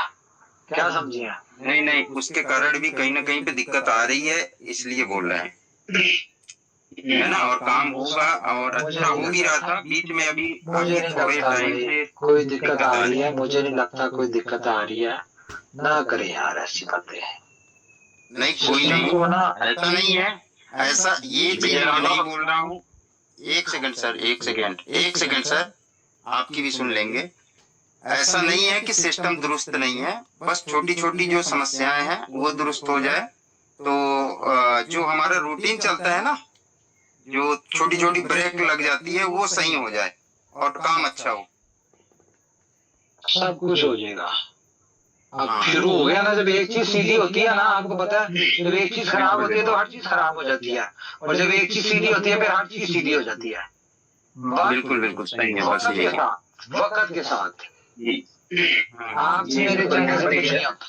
Speaker 1: क्या समझिए?
Speaker 7: नहीं, उसके कारण भी कहीं ना कहीं पे दिक्कत आ रही है, इसलिए बोल रहे हैं, है ना। और काम होगा, और अच्छा हो भी रहा था बीच में, अभी
Speaker 1: मुझे नहीं
Speaker 7: थोड़े
Speaker 1: लगता
Speaker 7: टाइम
Speaker 1: भाई
Speaker 7: से
Speaker 1: कोई दिक्कत आ रही है, मुझे नहीं लगता कोई दिक्कत आ रही है, ना करे यार ऐसी बातें।
Speaker 7: नहीं, कोई
Speaker 1: सिस्टम
Speaker 7: नहीं,
Speaker 1: को ना,
Speaker 7: ऐसा नहीं है, ऐसा ये चीज मैं नहीं बोल रहा हूँ। एक सेकंड सर, आपकी भी सुन लेंगे। ऐसा नहीं है कि सिस्टम दुरुस्त नहीं है, बस छोटी छोटी जो समस्याएं हैं वो दुरुस्त हो जाए, तो जो हमारा रूटीन चलता है ना, जो छोटी छोटी ब्रेक लग जाती है वो सही हो जाए और काम अच्छा हो,
Speaker 1: सब कुछ हो जाएगा। अब
Speaker 7: हाँ।
Speaker 1: शुरू हो गया ना, जब एक चीज सीधी होती है ना, आपको पता है, जब एक चीज खराब होती है तो हर चीज खराब हो जाती है, और जब एक चीज सीधी होती है फिर हर चीज सीधी हो जाती है।
Speaker 7: बिल्कुल सही है, बस
Speaker 1: वक्त
Speaker 7: ये
Speaker 1: के साथ, वक्त के साथ
Speaker 7: हाँ।
Speaker 1: आपसे मेरे चलने से कुछ नहीं होता।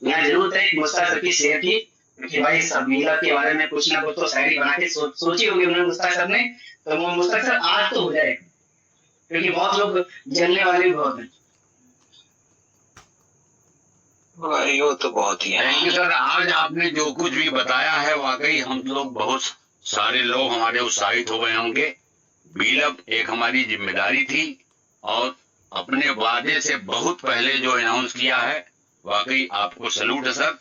Speaker 4: यहाँ जरूरत है मुस्ताक सर की शेयर की, क्योंकि भाई सब मीला के बारे में कुछ ना कुछ तो शायरी बना के सोची होगी उन्होंने मुस्ताक सर ने, तो वो मुस्ताक सर आज तो हो जाए, क्योंकि बहुत लोग जलने वाले भी बहुत हैं।
Speaker 1: भाई वो तो बहुत ही है।
Speaker 8: थैंक यू सर, आज आपने जो कुछ भी बताया है वाकई हम लोग, बहुत सारे लोग हमारे उत्साहित हो गए होंगे। बीएलएफ एक हमारी जिम्मेदारी थी, और अपने वादे से बहुत पहले जो अनाउंस किया है, वाकई आपको सैल्यूट है सर।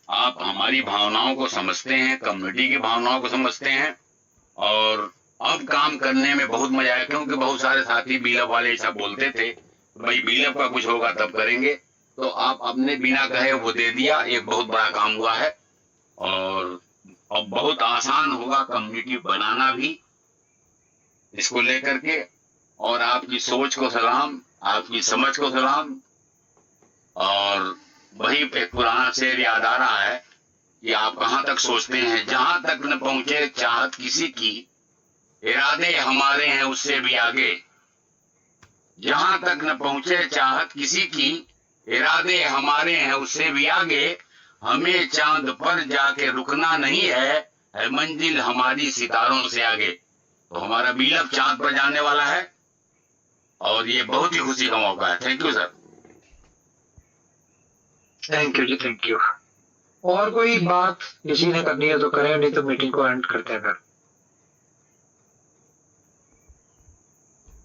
Speaker 8: आप हमारी भावनाओं को समझते हैं, कम्युनिटी की भावनाओं को समझते हैं, और अब काम करने में बहुत मजा आया, क्योंकि बहुत सारे साथी बीएलएफ वाले ऐसा बोलते थे भाई बीएलएफ का कुछ होगा तब करेंगे, तो आप अपने बिना कहे वो दे दिया, एक बहुत बड़ा काम हुआ है, और अब बहुत आसान होगा कम्युनिटी बनाना भी इसको लेकर के। और आपकी सोच को सलाम, आपकी समझ को सलाम। और वही पे पुराना शेर याद आ रहा है कि आप कहाँ तक सोचते हैं, जहां तक न पहुंचे चाहत किसी की, इरादे हमारे हैं उससे भी आगे। जहां तक न पहुंचे चाहत किसी की, इरादे हमारे हैं उससे भी आगे। हमें चांद पर जाके रुकना नहीं है मंजिल हमारी सितारों से आगे। तो हमारा बीएलएफ चांद पर जाने वाला है, और ये बहुत ही खुशी का मौका है। Thank you sir.
Speaker 1: Thank you ji, thank you. और कोई बात किसी ने करनी है तो करें, नहीं तो मीटिंग को एंड करते हैं फिर।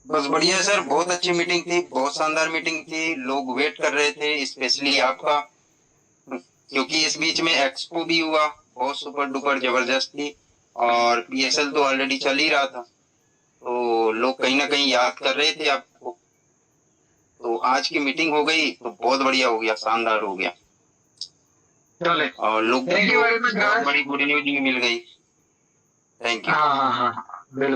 Speaker 7: बस बढ़िया सर, बहुत अच्छी मीटिंग थी, बहुत शानदार मीटिंग थी, लोग वेट कर रहे थे स्पेशली आपका, क्योंकि इस बीच में एक्सपो भी हुआ, बहुत सुपर डुपर जबरदस्त थी, और पीएसएल तो ऑलरेडी चल ही रहा था, तो लोग कहीं ना कहीं याद कर रहे थे आपको। तो आज की मीटिंग हो गई तो बहुत बढ़िया हो गया, शानदार हो गया।
Speaker 1: चले,
Speaker 7: और लोग
Speaker 1: thank you very much guys.
Speaker 7: बड़ी गुड न्यूज भी मिल गई। Thank you.
Speaker 1: हाँ, बिल्कुल।